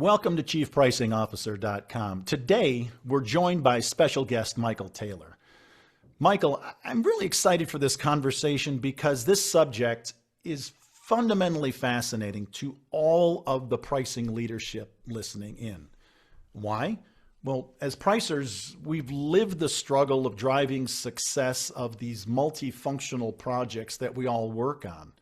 Welcome to ChiefPricingOfficer.com. Today, we're joined by special guest Michael Taylor. Michael, I'm really excited for this conversation because this subject is fundamentally fascinating to all of the pricing leadership listening in. Why? Well, as pricers, we've lived the struggle of driving success of these multifunctional projects that we all work on.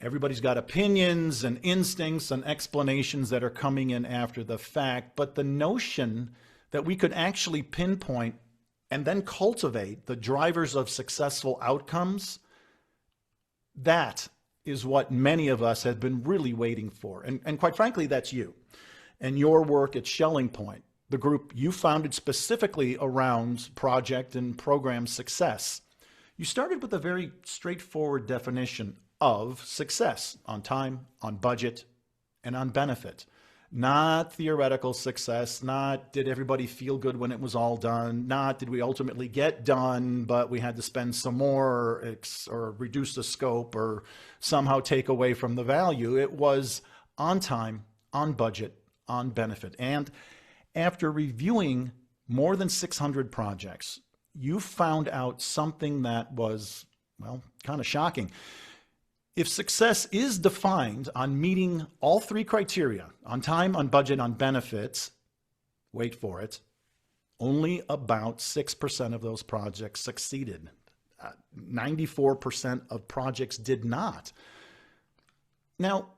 Everybody's got opinions and instincts and explanations that are coming in after the fact, but the notion that we could actually pinpoint and then cultivate the drivers of successful outcomes, that is what many of us have been really waiting for. And quite frankly, that's you and your work at SchellingPoint, the group you founded specifically around project and program success. You started with a very straightforward definition of success: on time, on budget, and on benefit. Not theoretical success, not did everybody feel good when it was all done, not did we ultimately get done, but we had to spend some more or reduce the scope or somehow take away from the value. It was on time, on budget, on benefit. And after reviewing more than 600 projects, you found out something that was, well, kind of shocking. If success is defined on meeting all three criteria, on time, on budget, on benefits, wait for it, only about 6% of those projects succeeded. 94% of projects did not. Now,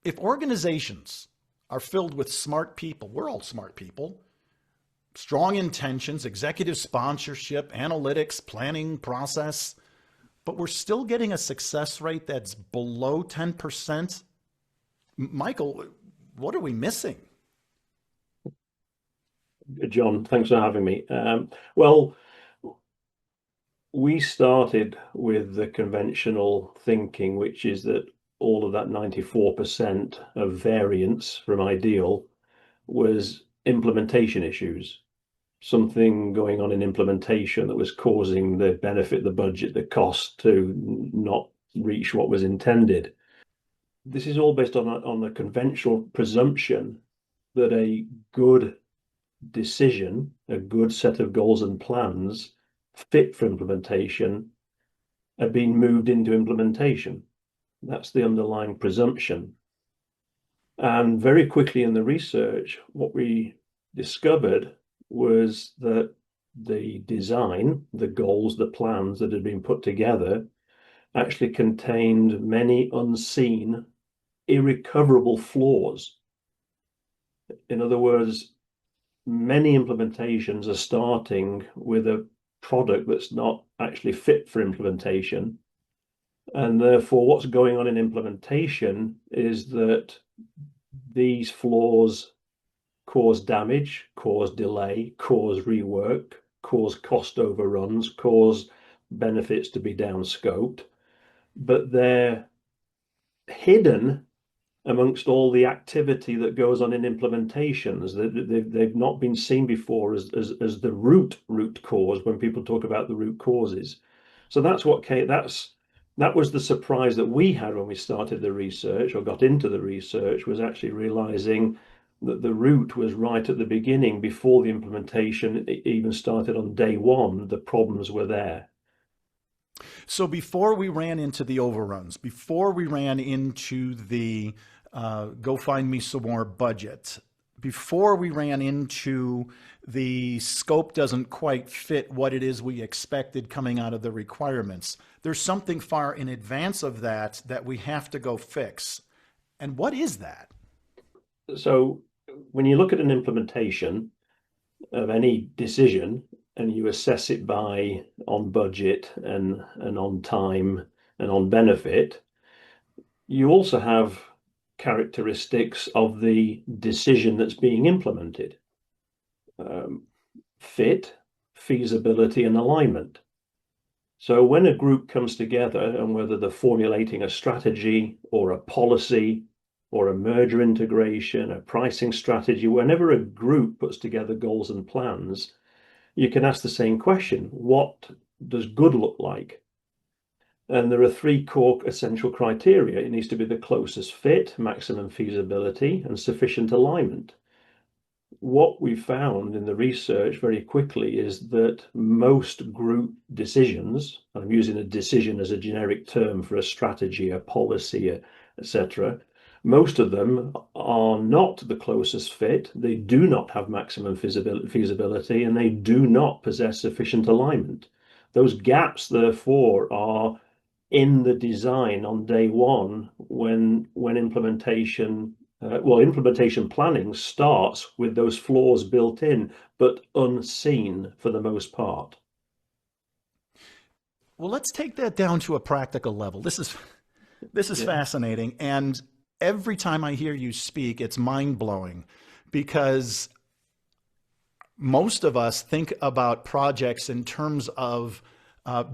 if organizations are filled with smart people, we're all smart people, strong intentions, executive sponsorship, analytics, planning process, but we're still getting a success rate that's below 10%. Michael, what are we missing? John, thanks for having me. Well, we started with the conventional thinking, which is that all of that 94% of variance from ideal was implementation issues. Something going on in implementation that was causing the benefit, the budget, the cost to not reach what was intended. This is all based on the conventional presumption that a good decision, a good set of goals and plans fit for implementation are being moved into implementation. That's the underlying presumption. And very quickly in the research, what we discovered was that the design, the goals, the plans that had been put together actually contained many unseen, irrecoverable flaws. In other words, many implementations are starting with a product that's not actually fit for implementation. And therefore, what's going on in implementation is that these flaws cause damage, cause delay, cause rework, cause cost overruns, cause benefits to be downscoped, but they're hidden amongst all the activity that goes on in implementations. They've not been seen before as the root cause when people talk about the root causes. So that's that was the surprise that we had when we started the research or got into the research, was actually realizing that the root was right at the beginning, before the implementation even started on day one. The problems were there. So before we ran into the overruns, before we ran into the go find me some more budget, before we ran into the scope doesn't quite fit what it is we expected coming out of the requirements, there's something far in advance of that that we have to go fix. And what is that? So when you look at an implementation of any decision and you assess it by on budget and on time and on benefit, you also have characteristics of the decision that's being implemented: fit, feasibility, and alignment. So when a group comes together, and whether they're formulating a strategy or a policy or a merger integration, a pricing strategy, whenever a group puts together goals and plans, you can ask the same question: what does good look like? And there are three core essential criteria. It needs to be the closest fit, maximum feasibility, and sufficient alignment. What we found in the research very quickly is that most group decisions, and I'm using a decision as a generic term for a strategy, a policy, etc., most of them are not the closest fit. They do not have maximum feasibility, and they do not possess sufficient alignment. Those gaps, therefore, are in the design on day one when implementation implementation planning starts with those flaws built in, but unseen for the most part. Well, let's take that down to a practical level. This is Yeah, fascinating, and every time I hear you speak, it's mind blowing because most of us think about projects in terms of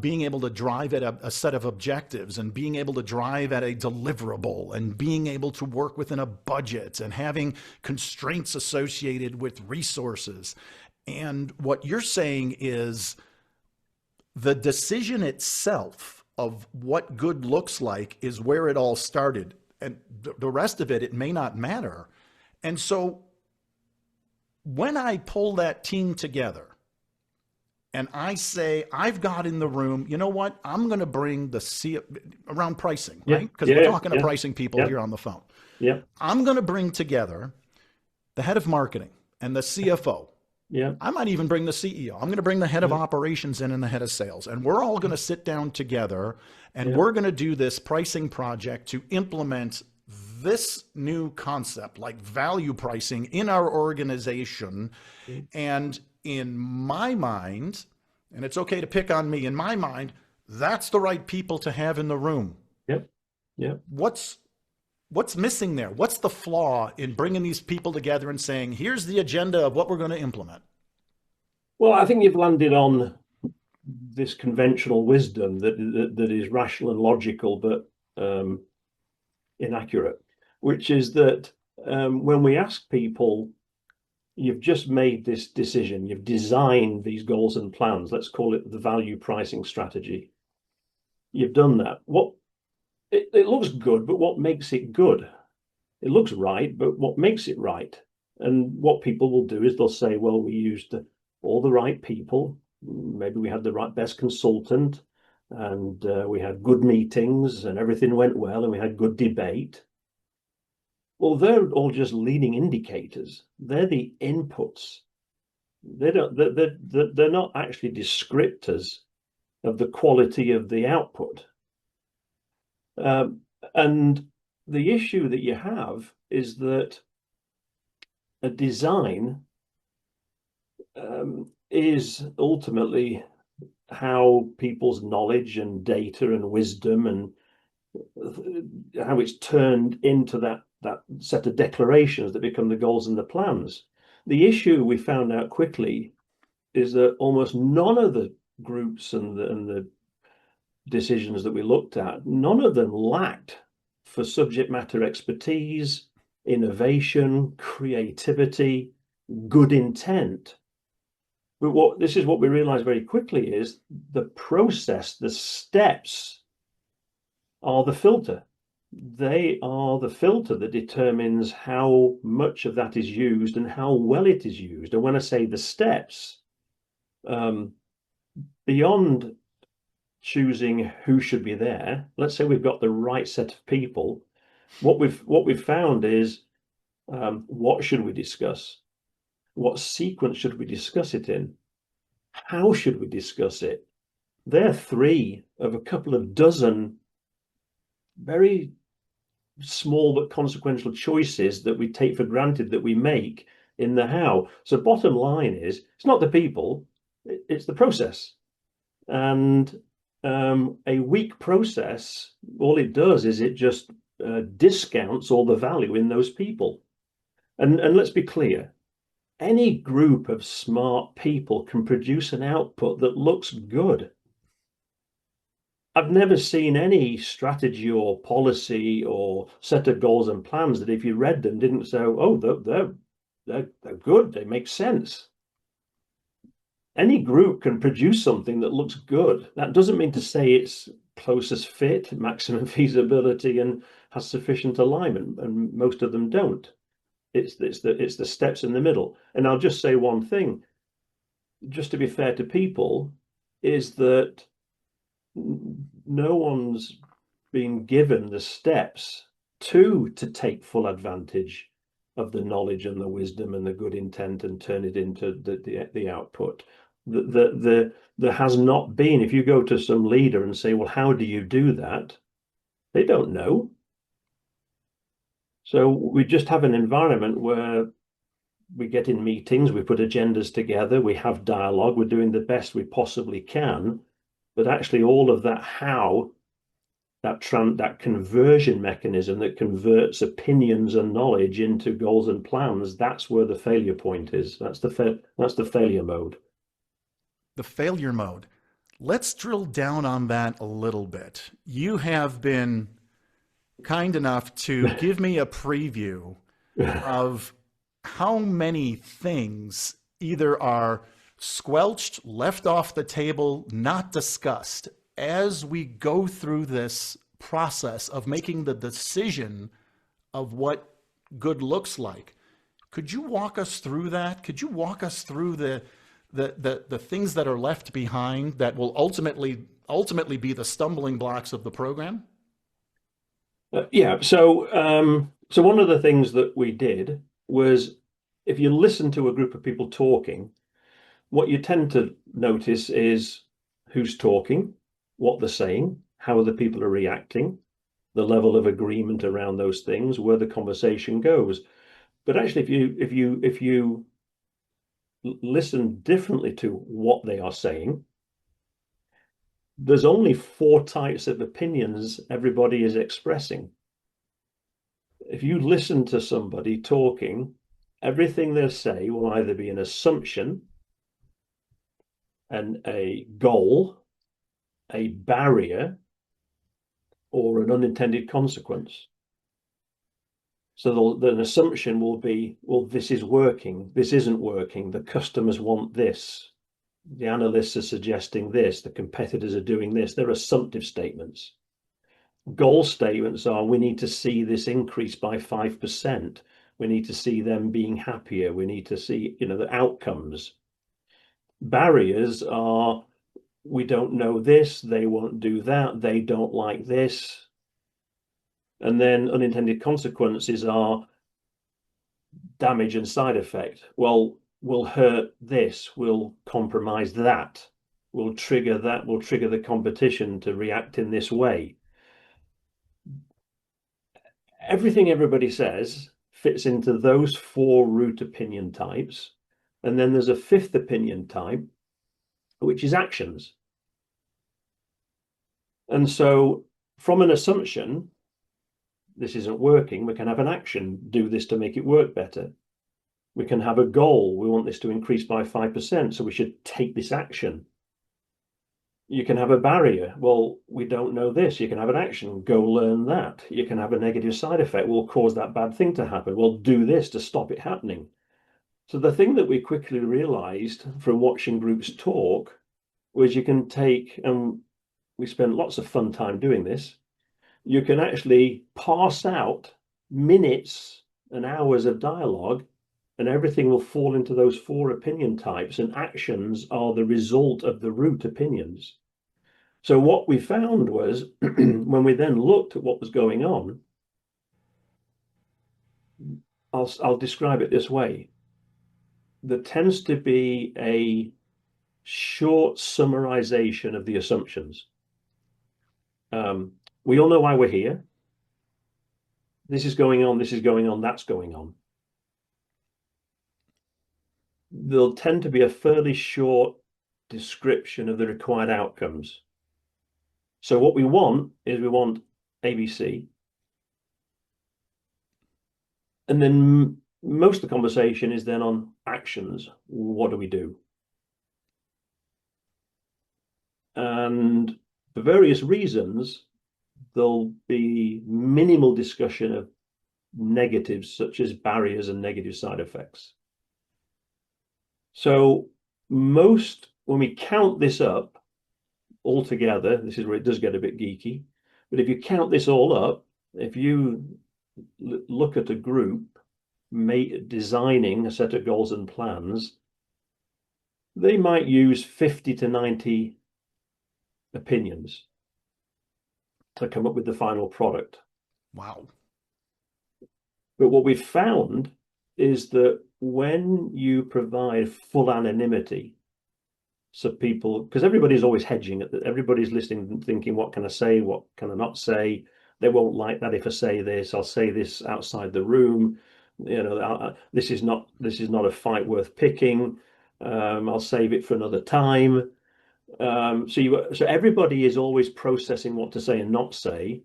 being able to drive at a set of objectives and being able to drive at a deliverable and being able to work within a budget and having constraints associated with resources. And what you're saying is the decision itself of what good looks like is where it all started. And the rest of it, it may not matter. And so when I pull that team together and I say, I've got in the room, you know what? I'm going to bring the C around pricing, yeah, right? Because we're yeah, talking to yeah, pricing people yeah, here on the phone. yeah, I'm going to bring together the head of marketing and the CFO. yeah, I might even bring the CEO. I'm going to bring the head of yeah, operations in and the head of sales. And we're all going to sit down together and yeah, we're going to do this pricing project to implement this new concept, like value pricing, in our organization. And in my mind, and it's okay to pick on me, in my mind, that's the right people to have in the room. yeah, yeah. What's what's missing there? What's the flaw in bringing these people together and saying, here's the agenda of what we're going to implement? Well, I think you've landed on this conventional wisdom that is rational and logical, but inaccurate, which is that when we ask people, you've just made this decision, you've designed these goals and plans, let's call it the value pricing strategy. You've done that. It looks good, but what makes it good? It looks right, but what makes it right? And what people will do is they'll say, well, we used all the right people. Maybe we had the right best consultant, and we had good meetings, and everything went well, and we had good debate. Well, they're all just leading indicators. They're the inputs. They're not actually descriptors of the quality of the output. And the issue that you have is that a design is ultimately how people's knowledge and data and wisdom and how it's turned into that set of declarations that become the goals and the plans. The issue we found out quickly is that almost none of the groups and the decisions that we looked at, none of them lacked for subject matter expertise, innovation, creativity, good intent. But this is what we realized very quickly is the process, the steps are the filter. They are the filter that determines how much of that is used and how well it is used. And when I say the steps, beyond choosing who should be there, let's say we've got the right set of people. What we've found is what should we discuss? What sequence should we discuss it in? How should we discuss it? They're three of a couple of dozen very small but consequential choices that we take for granted that we make in the how. So bottom line is, it's not the people, it's the process. And a weak process, all it does is it just discounts all the value in those people. And let's be clear, any group of smart people can produce an output that looks good. I've never seen any strategy or policy or set of goals and plans that if you read them didn't say, oh, they're good, they make sense. Any group can produce something that looks good. That doesn't mean to say it's closest fit, maximum feasibility, and has sufficient alignment, and most of them don't. It's the steps in the middle. And I'll just say one thing, just to be fair to people, is that no one's been given the steps to take full advantage of the knowledge and the wisdom and the good intent and turn it into the output. There has not been. If you go to some leader and say, well, how do you do that? They don't know. So we just have an environment where we get in meetings, we put agendas together, we have dialogue, we're doing the best we possibly can, but actually all of that how, that conversion mechanism that converts opinions and knowledge into goals and plans, that's where the failure point is. That's the failure mode. The failure mode. Let's drill down on that a little bit. You have been kind enough to give me a preview of how many things either are squelched, left off the table, not discussed as we go through this process of making the decision of what good looks like. Could you walk us through that? Could you walk us through the things that are left behind that will ultimately be the stumbling blocks of the program? Yeah. So one of the things that we did was, if you listen to a group of people talking, what you tend to notice is who's talking, what they're saying, how other people are reacting, the level of agreement around those things, where the conversation goes. But actually, if you listen differently to what they are saying, there's only 4 types of opinions everybody is expressing. If you listen to somebody talking, everything they say will either be an assumption and a goal, a barrier, or an unintended consequence. So the assumption will be, well, this is working, this isn't working, the customers want this, the analysts are suggesting this, the competitors are doing this. They're assumptive statements. Goal statements are, we need to see this increase by 5%. We need to see them being happier. We need to see, the outcomes. Barriers are, we don't know this, they won't do that, they don't like this. And then unintended consequences are damage and side effect. Well, we'll hurt this, we'll compromise that, we'll trigger the competition to react in this way. Everything everybody says fits into those 4 root opinion types. And then there's a 5th opinion type, which is actions. And so from an assumption, this isn't working, we can have an action, do this to make it work better. We can have a goal, we want this to increase by 5%, so we should take this action. You can have a barrier, well, we don't know this. You can have an action, go learn that. You can have a negative side effect, will cause that bad thing to happen, well, do this to stop it happening. So the thing that we quickly realized from watching groups talk was, you can take, and we spent lots of fun time doing this, you can actually parse out minutes and hours of dialogue, and everything will fall into those 4 opinion types, and actions are the result of the root opinions. So what we found was, when we then looked at what was going on, I'll describe it this way. There tends to be a short summarization of the assumptions. We all know why we're here. This is going on, that's going on. There'll tend to be a fairly short description of the required outcomes. So what we want is, we want ABC. And then most of the conversation is then on actions. What do we do? And for various reasons, there'll be minimal discussion of negatives, such as barriers and negative side effects. So when we count this up, altogether, this is where it does get a bit geeky, but if you count this all up, if you look at a group designing a set of goals and plans, they might use 50 to 90 opinions to come up with the final product. Wow. But what we've found is that when you provide full anonymity, so people, because everybody's always hedging, everybody's listening and thinking, what can I say? What can I not say? They won't like that if I say this. I'll say this outside the room. This is not a fight worth picking. I'll save it for another time. So everybody is always processing what to say and not say.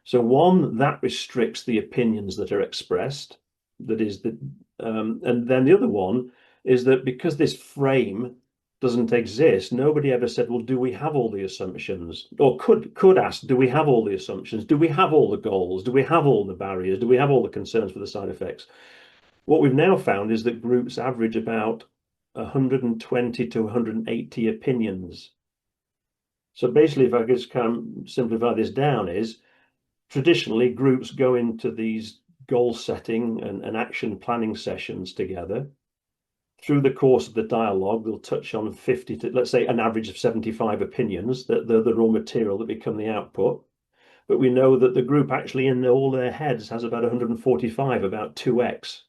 So one, that restricts the opinions that are expressed. And then the other one is that because this frame doesn't exist, nobody ever said, well, do we have all the assumptions? Or could ask, do we have all the assumptions? Do we have all the goals? Do we have all the barriers? Do we have all the concerns for the side effects? What we've now found is that groups average about 120 to 180 opinions. So basically, if I could just kind of simplify this down, is traditionally groups go into these goal setting and action planning sessions together. Through the course of the dialogue, they'll touch on 50 to, let's say, an average of 75 opinions, that they're the raw material that become the output. But we know that the group actually in all their heads has about 145, about 2x.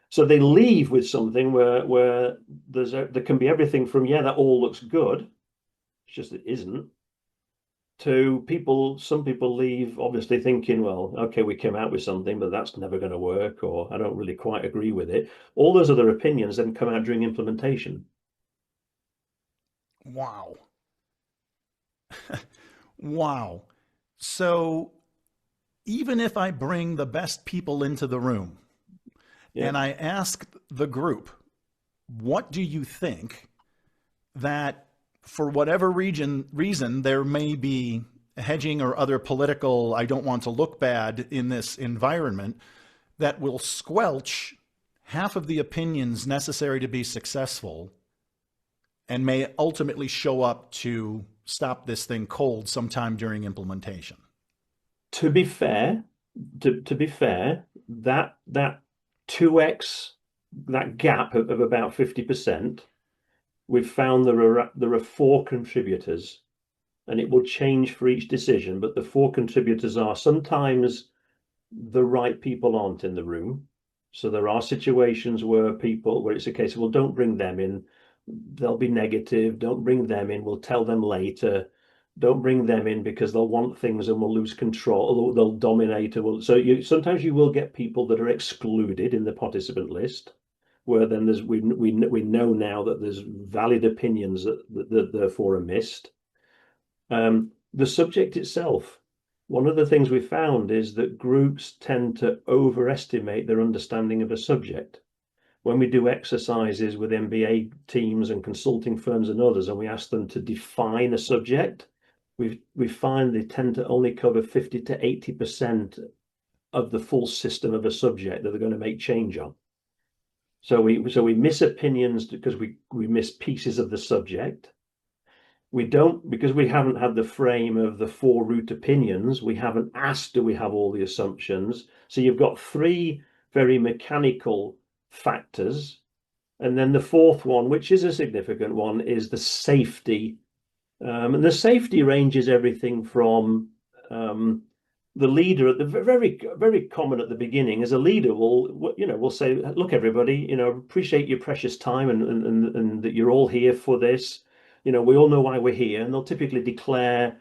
So they leave with something where there can be everything from, yeah, that all looks good, it's just it isn't, to some people leave obviously thinking, well, okay, we came out with something, but that's never going to work, or I don't really quite agree with it. All those other opinions then come out during implementation. Wow. Wow. So even if I bring the best people into the room and I ask the group, what do you think that for whatever reason there may be hedging or other political, I don't want to look bad in this environment, that will squelch half of the opinions necessary to be successful and may ultimately show up to stop this thing cold sometime during implementation? To be fair, that 2x, that gap of about 50%, we've found there are 4 contributors, and it will change for each decision. But the 4 contributors are sometimes the right people aren't in the room. So there are situations where it's a case of, well, don't bring them in. They'll be negative. Don't bring them in. We'll tell them later. Don't bring them in because they'll want things and we'll lose control. They'll dominate. Sometimes you will get people that are excluded in the participant list, where then we know now that there's valid opinions that therefore are missed. The subject itself, one of the things we found is that groups tend to overestimate their understanding of a subject. When we do exercises with MBA teams and consulting firms and others, and we ask them to define a subject, we find they tend to only cover 50 to 80% of the full system of a subject that they're going to make change on. So we miss opinions because we miss pieces of the subject. We don't, because we haven't had the frame of the 4 root opinions, we haven't asked, do we have all the assumptions? So you've got 3 very mechanical factors. And then the 4th one, which is a significant one, is the safety. And the safety ranges everything from the leader at the very, very common at the beginning is a leader will say, look, everybody, appreciate your precious time and that you're all here for this. We all know why we're here, and they'll typically declare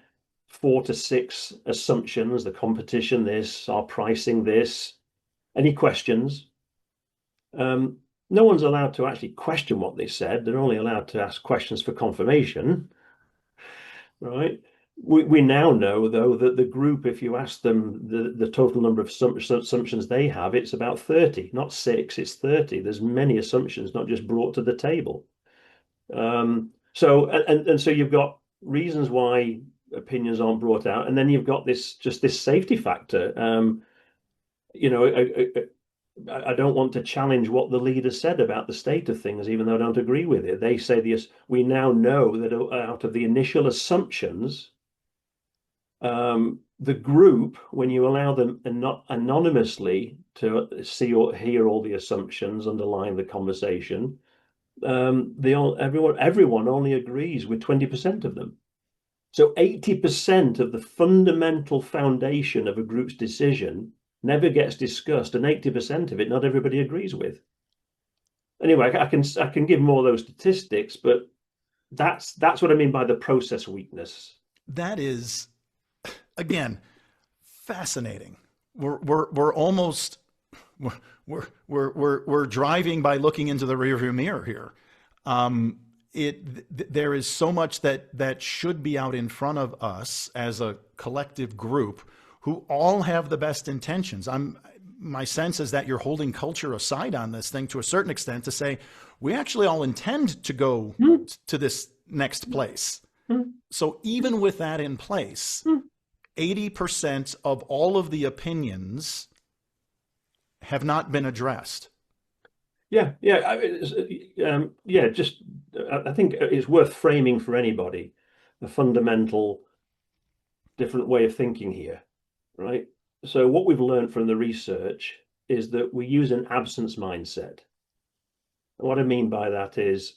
4 to 6 assumptions: the competition, this, our pricing, this. Any questions? No one's allowed to actually question what they said. They're only allowed to ask questions for confirmation, right? We now know, though, that the group, if you ask them the total number of assumptions they have, it's about 30, not 6, it's 30. There's many assumptions not just brought to the table. So you've got reasons why opinions aren't brought out, and then you've got this safety factor. I don't want to challenge what the leader said about the state of things, even though I don't agree with it. They say this, we now know that out of the initial assumptions, the group, when you allow them not anonymously to see or hear all the assumptions underlying the conversation, everyone only agrees with 20% of them. So 80% of the fundamental foundation of a group's decision never gets discussed, and 80% of it not everybody agrees with. Anyway, I can give more of those statistics, but that's what I mean by the process weakness. That is, again, fascinating. We're almost we're driving by looking into the rearview mirror here. There is so much that should be out in front of us as a collective group who all have the best intentions. My sense is that you're holding culture aside on this thing to a certain extent to say we actually all intend to go to this next place. So even with that in place, 80% of all of the opinions have not been addressed. Yeah, yeah, yeah. Just I think it's worth framing for anybody a fundamental different way of thinking here, right? So what we've learned from the research is that we use an absence mindset. And what I mean by that is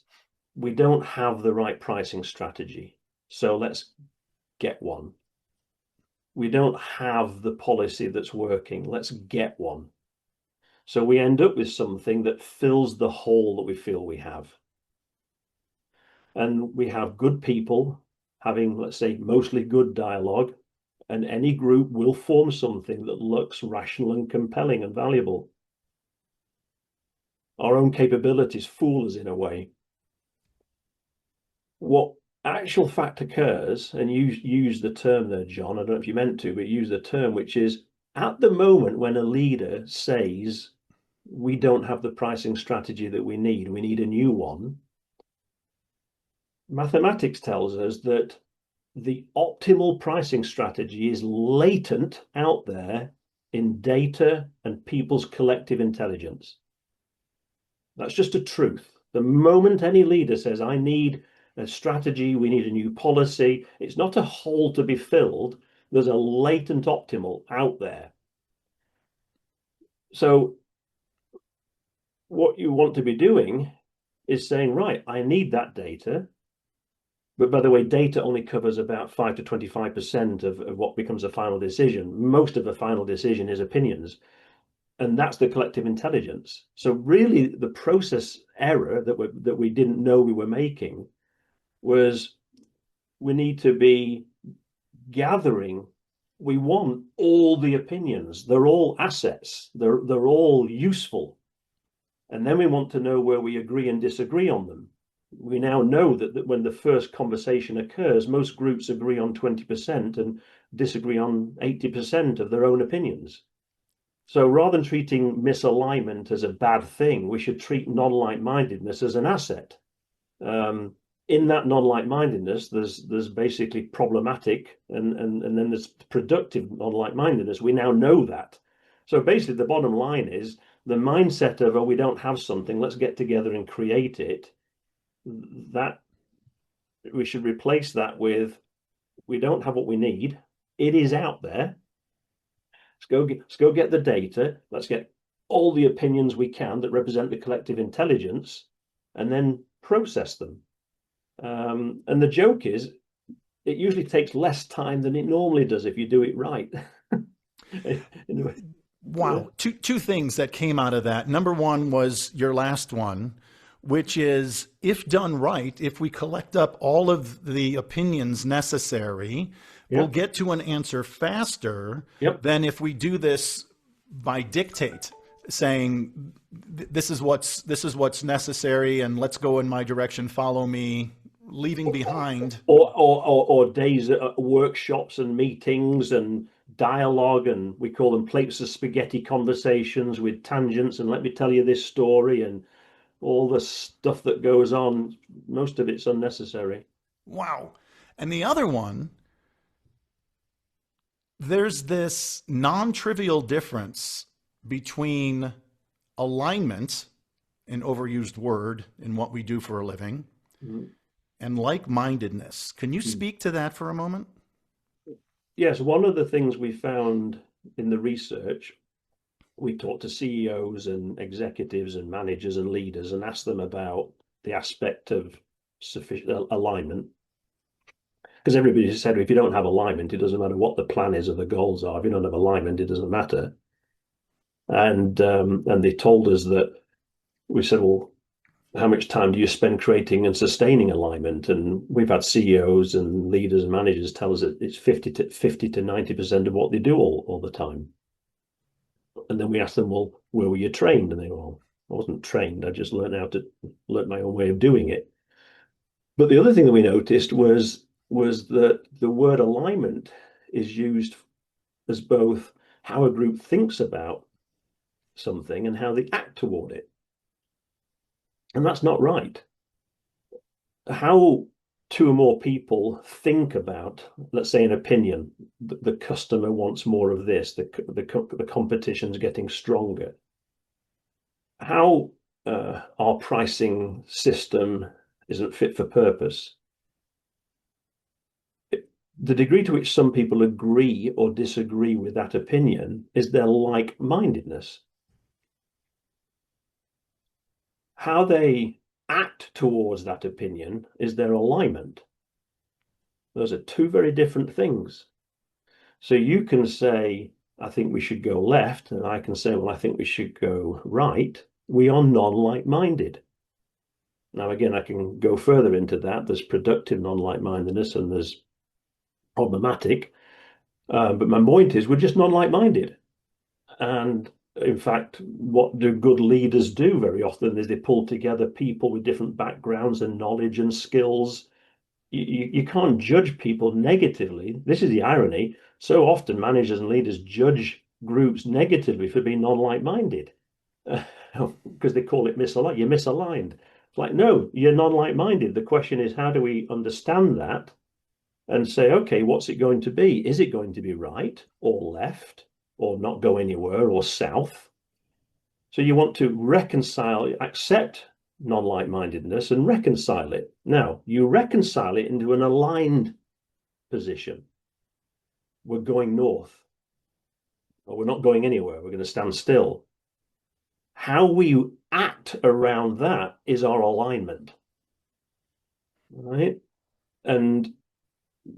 we don't have the right pricing strategy, so let's get one. We don't have the policy that's working, let's get one. So we end up with something that fills the hole that we feel we have. And we have good people having, let's say, mostly good dialogue, and any group will form something that looks rational and compelling and valuable. Our own capabilities fool us in a way. What actual fact occurs, and you use the term there, John, I don't know if you meant to, but use the term, which is at the moment when a leader says, we don't have the pricing strategy that we need a new one, mathematics tells us that the optimal pricing strategy is latent out there in data and people's collective intelligence. That's just a truth. The moment any leader says, I need a strategy, we need a new policy, it's not a hole to be filled. There's a latent optimal out there. So what you want to be doing is saying, right, I need that data. But by the way, data only covers about 5 to 25% of what becomes a final decision. Most of a final decision is opinions. And that's the collective intelligence. So really the process error that we didn't know we were making was we need to be gathering. We want all the opinions. They're all assets. They're all useful. And then we want to know where we agree and disagree on them. We now know that when the first conversation occurs, most groups agree on 20% and disagree on 80% of their own opinions. So rather than treating misalignment as a bad thing, we should treat non-like-mindedness as an asset. In that non-like-mindedness, there's basically problematic and then there's productive non-like-mindedness. We now know that. So basically the bottom line is the mindset of, oh, we don't have something, let's get together and create it. That we should replace that with, we don't have what we need. It is out there. Let's go get the data. Let's get all the opinions we can that represent the collective intelligence and then process them. And the joke is, it usually takes less time than it normally does if you do it right. Anyway, wow. Yeah. Two things that came out of that. Number one was your last one, which is if done right, if we collect up all of the opinions necessary, we'll get to an answer faster than if we do this by dictate, saying this is what's necessary and let's go in my direction, follow me, leaving behind. Or days at workshops and meetings and dialogue, and we call them plates of spaghetti conversations with tangents and let me tell you this story and all the stuff that goes on. Most of it's unnecessary. Wow. And the other one, there's this non-trivial difference between alignment, an overused word in what we do for a living, Mhm. and like-mindedness. Can you Mm. speak to that for a moment? Yes, one of the things we found in the research, we talked to CEOs and executives and managers and leaders and asked them about the aspect of sufficient alignment. Because everybody said if you don't have alignment, it doesn't matter what the plan is or the goals are. If you don't have alignment, it doesn't matter. And they told us that we said, well, how much time do you spend creating and sustaining alignment? And we've had CEOs and leaders and managers tell us that it's 50 to 90% of what they do all the time. And then we asked them, well, where were you trained? And they go, well, I wasn't trained. I just learn my own way of doing it. But the other thing that we noticed was that the word alignment is used as both how a group thinks about something and how they act toward it. And that's not right. How two or more people think about, let's say, an opinion, the customer wants more of this, the competition's getting stronger. How our pricing system isn't fit for purpose. The degree to which some people agree or disagree with that opinion is their like-mindedness. How they act towards that opinion is their alignment. Those are two very different things. So you can say, I think we should go left, and I can say, well, I think we should go right. We are non-like-minded. Now, again, I can go further into that. There's productive non-like-mindedness and there's problematic. But my point is, we're just non-like-minded. And in fact, what do good leaders do very often is they pull together people with different backgrounds and knowledge and skills. You can't judge people negatively. This is the irony. So often managers and leaders judge groups negatively for being non-like-minded because they call it misaligned. You're misaligned. It's like, no, you're non-like-minded. The question is, how do we understand that and say, okay, what's it going to be? Is it going to be right or left or not go anywhere or south? So you want to reconcile, accept non-like-mindedness and reconcile it. Now, you reconcile it into an aligned position. We're going north, or we're not going anywhere. We're going to stand still. How we act around that is our alignment, right? And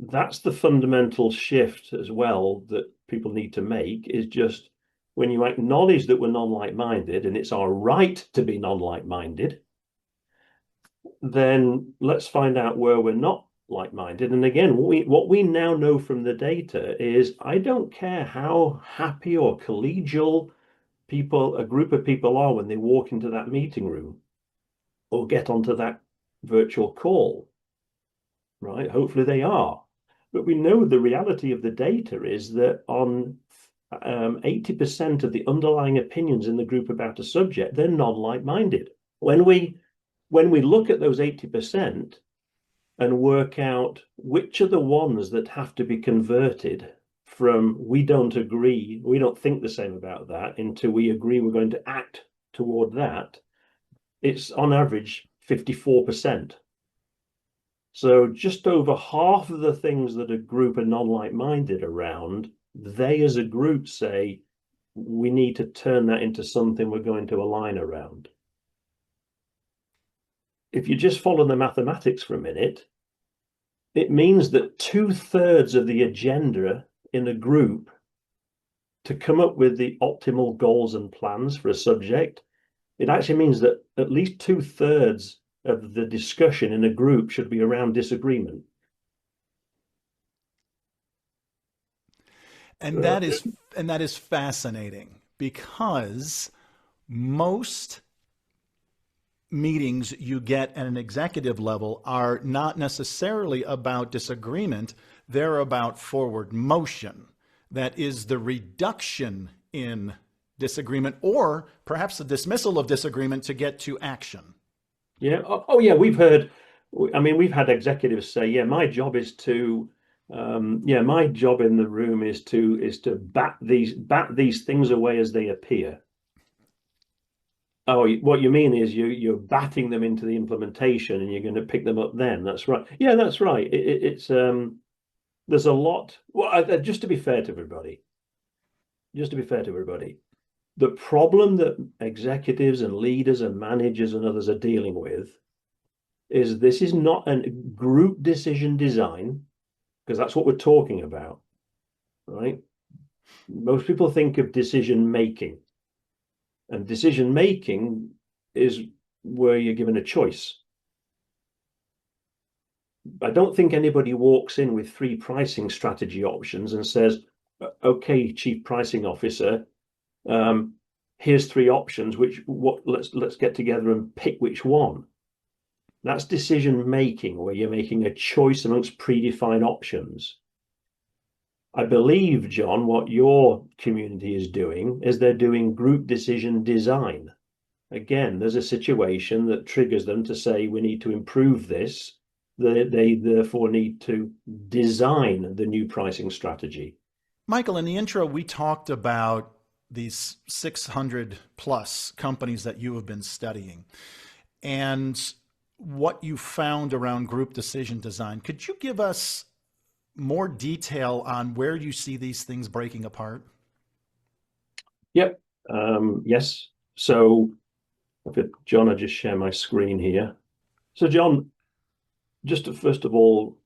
that's the fundamental shift as well that people need to make, is just when you acknowledge that we're non-like-minded and it's our right to be non-like-minded, then let's find out where we're not like-minded. And again, what we now know from the data is I don't care how happy or collegial a group of people are when they walk into that meeting room or get onto that virtual call, right? Hopefully they are. But we know the reality of the data is that on 80% of the underlying opinions in the group about a subject, they're non-like-minded. When we look at those 80% and work out which are the ones that have to be converted from we don't agree, we don't think the same about that, into we agree we're going to act toward that, it's on average 54%. So just over half of the things that a group are non-like-minded around, they as a group say, we need to turn that into something we're going to align around. If you just follow the mathematics for a minute, it means that 2/3 of the agenda in a group to come up with the optimal goals and plans for a subject, it actually means that at least 2/3 of the discussion in a group should be around disagreement. And that is fascinating because most meetings you get at an executive level are not necessarily about disagreement. They're about forward motion. That is the reduction in disagreement or perhaps the dismissal of disagreement to get to action. Yeah. Oh, yeah. We've had executives say, yeah, my job is to, my job in the room is to bat these things away as they appear. Oh, what you mean is you're batting them into the implementation and you're going to pick them up then. That's right. Yeah, that's right. It's there's a lot. Well, just to be fair to everybody, just to be fair to everybody, the problem that executives and leaders and managers and others are dealing with is this is not a group decision design, because that's what we're talking about, right? Most people think of decision making, and decision making is where you're given a choice. I don't think anybody walks in with 3 pricing strategy options and says, okay, chief pricing officer, here's 3 options, let's get together and pick which one. That's decision making, where you're making a choice amongst predefined options. I believe, John, what your community is doing is they're doing group decision design. Again, there's a situation that triggers them to say, we need to improve this. They therefore need to design the new pricing strategy. Michael, in the intro, we talked about these 600 plus companies that you have been studying and what you found around group decision design. Could you give us more detail on where you see these things breaking apart? Yep. Yes. So, John, I just share my screen here. So, John, just to first of all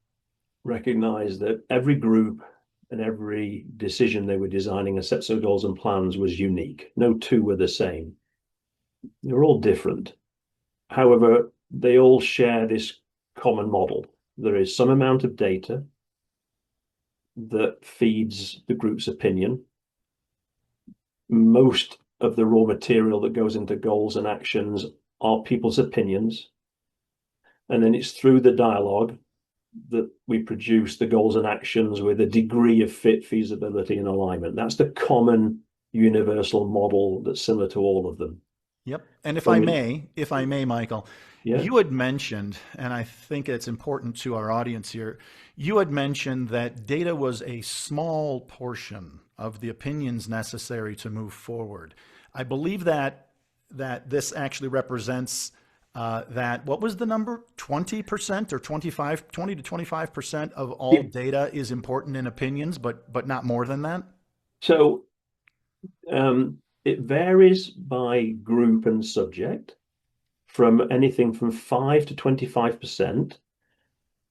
recognize that every group and every decision they were designing a set of goals and plans was unique. No two were the same. They're all different. However, they all share this common model. There is some amount of data that feeds the group's opinion. Most of the raw material that goes into goals and actions are people's opinions. And then it's through the dialogue that we produce the goals and actions with a degree of fit, feasibility, and alignment. That's the common universal model that's similar to all of them. Yep. And When if I may, Michael, yeah, you had mentioned, and I think it's important to our audience here, you had mentioned that data was a small portion of the opinions necessary to move forward. I believe that this actually represents that, what was the number? 20% or 25, 20 to 25% of all yeah. data is important in opinions, but not more than that? So it varies by group and subject from anything from 5 to 25%.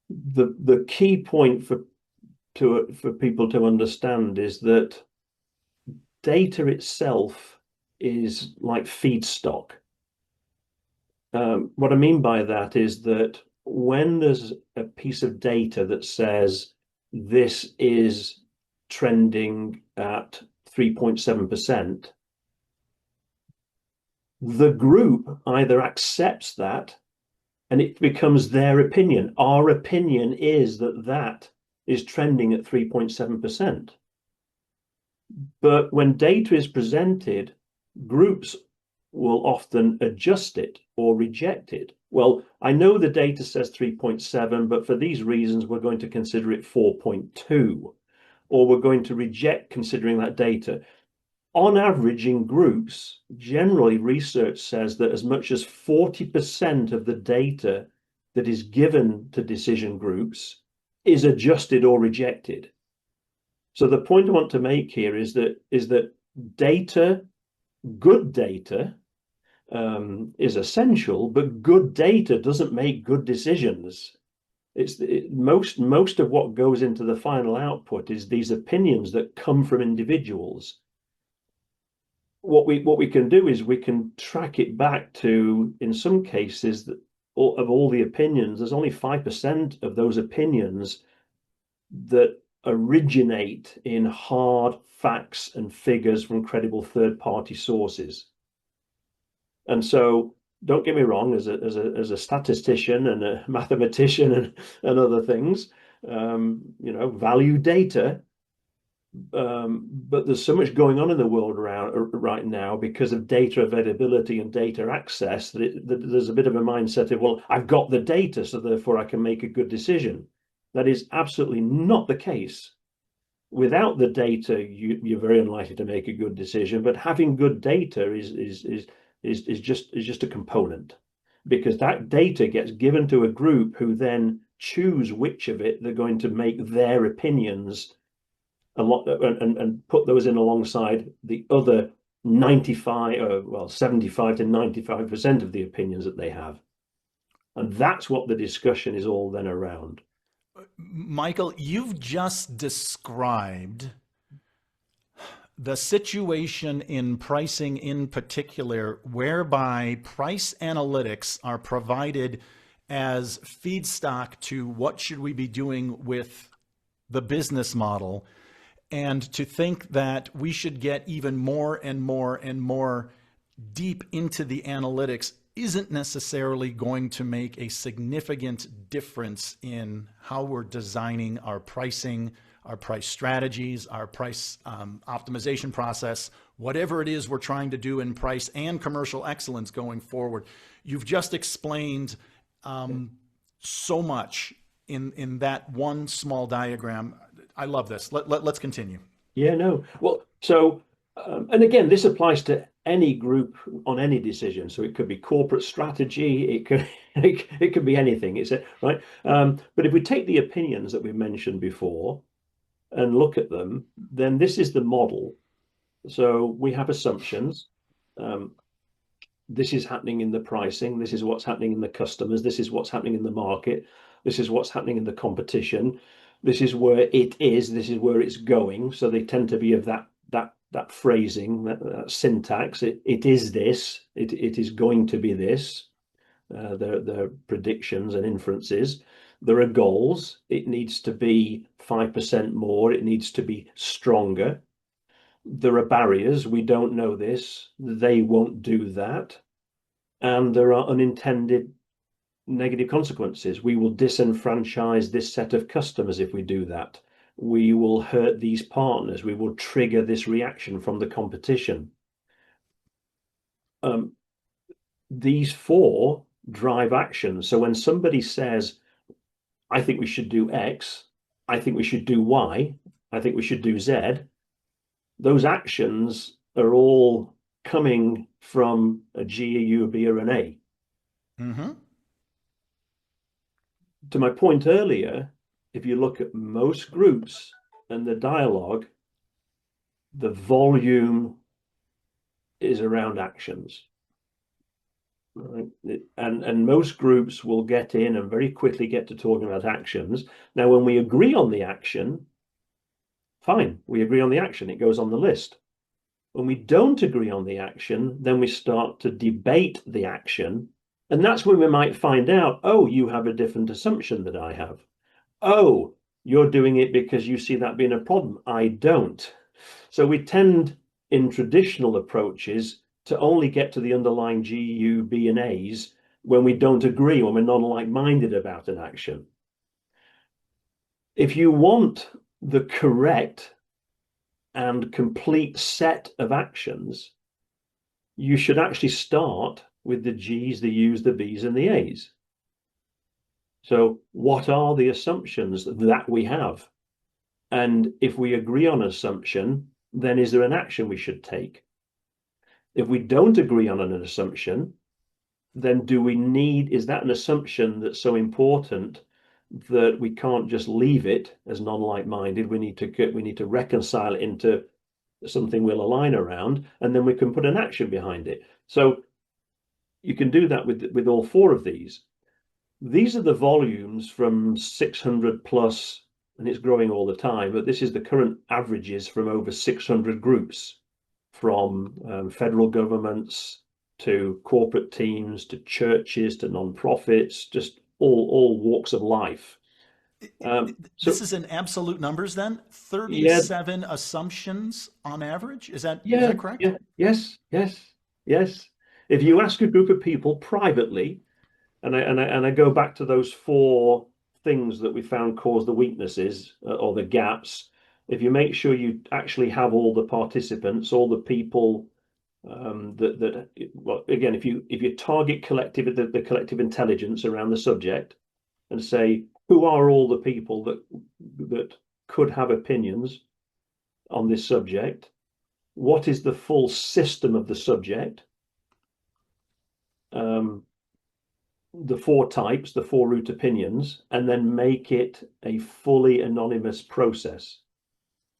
The key point for people to understand is that data itself is like feedstock. What I mean by that is that when there's a piece of data that says this is trending at 3.7%, the group either accepts that and it becomes their opinion. Our opinion is that that is trending at 3.7%. But when data is presented, groups will often adjust it or reject it. Well, I know the data says 3.7, but for these reasons, we're going to consider it 4.2, or we're going to reject considering that data. On average, in groups, generally research says that as much as 40% of the data that is given to decision groups is adjusted or rejected. So the point I want to make here is that data, good data, is essential, but good data doesn't make good decisions. Most of what goes into the final output is these opinions that come from individuals. What we can do is we can track it back to, in some cases, that of all the opinions, there's only 5% of those opinions that originate in hard facts and figures from credible third-party sources. And so, don't get me wrong, as a statistician and a mathematician and other things, value data. But there's so much going on in the world around right now because of data availability and data access that there's a bit of a mindset of, well, I've got the data, so therefore I can make a good decision. That is absolutely not the case. Without the data, you're very unlikely to make a good decision. But having good data is is just a component, because that data gets given to a group who then choose which of it they're going to make their opinions a lot, and put those in alongside the other 75 to 95% of the opinions that they have. And that's what the discussion is all then around. Michael, you've just described the situation in pricing in particular, whereby price analytics are provided as feedstock to what should we be doing with the business model, and to think that we should get even more and more and more deep into the analytics isn't necessarily going to make a significant difference in how we're designing our pricing, our price strategies, our price optimization process, whatever it is we're trying to do in price and commercial excellence going forward. You've just explained so much in that one small diagram. I love this. Let's continue. Yeah, no. Well, so, and again, this applies to any group on any decision. So it could be corporate strategy, it could it could be anything. It's right. But if we take the opinions that we mentioned before and look at them, then this is the model. So we have assumptions. This is happening in the pricing. This is what's happening in the customers. This is what's happening in the market. This is what's happening in the competition. This is where it is. This is where it's going. So they tend to be of that phrasing, that syntax. It is this. It is going to be this. Their predictions and inferences. There are goals. It needs to be 5% more. It needs to be stronger. There are barriers. We don't know this. They won't do that. And there are unintended negative consequences. We will disenfranchise this set of customers if we do that. We will hurt these partners. We will trigger this reaction from the competition. These four drive action. So when somebody says, I think we should do X, I think we should do Y, I think we should do Z, those actions are all coming from a G, a U, a B, or an A. Mm-hmm. To my point earlier, if you look at most groups and the dialogue, the volume is around actions. Right? And most groups will get in and very quickly get to talking about actions. Now, when we agree on the action, fine, we agree on the action, it goes on the list. When we don't agree on the action, then we start to debate the action. And that's when we might find out, oh, you have a different assumption that I have. Oh, you're doing it because you see that being a problem. I don't. So we tend in traditional approaches to only get to the underlying G, U, B, and A's when we don't agree, when we're not like-minded about an action. If you want the correct and complete set of actions, you should actually start with the G's, the U's, the B's, and the A's. So what are the assumptions that we have? And if we agree on an assumption, then is there an action we should take? If we don't agree on an assumption, then is that an assumption that's so important that we can't just leave it as non-like-minded? We need to reconcile it into something we'll align around, and then we can put an action behind it. So you can do that with all four of these. These are the volumes from 600 plus, and it's growing all the time, but this is the current averages from over 600 groups, from federal governments to corporate teams to churches to non-profits, just all walks of life. This is in absolute numbers then? 37 assumptions on average? Is that correct? Yeah, yes. If you ask a group of people privately, and I go back to those four things that we found cause the weaknesses or the gaps. If you make sure you actually have all the participants, all the people well, again, if you target the collective intelligence around the subject and say, who are all the people that could have opinions on this subject? What is the full system of the subject? the four types, the four root opinions, and then make it a fully anonymous process.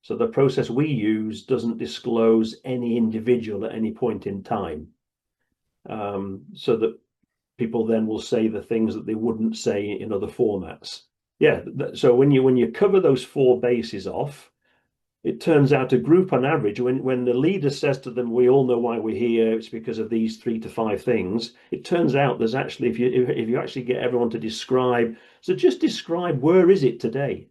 So the process we use doesn't disclose any individual at any point in time, so that people then will say the things that they wouldn't say in other formats. Yeah, so when you cover those four bases off, it turns out a group on average, when the leader says to them, we all know why we're here, it's because of these 3 to 5 things, it turns out there's actually, if you actually get everyone to describe, so just describe, where is it today?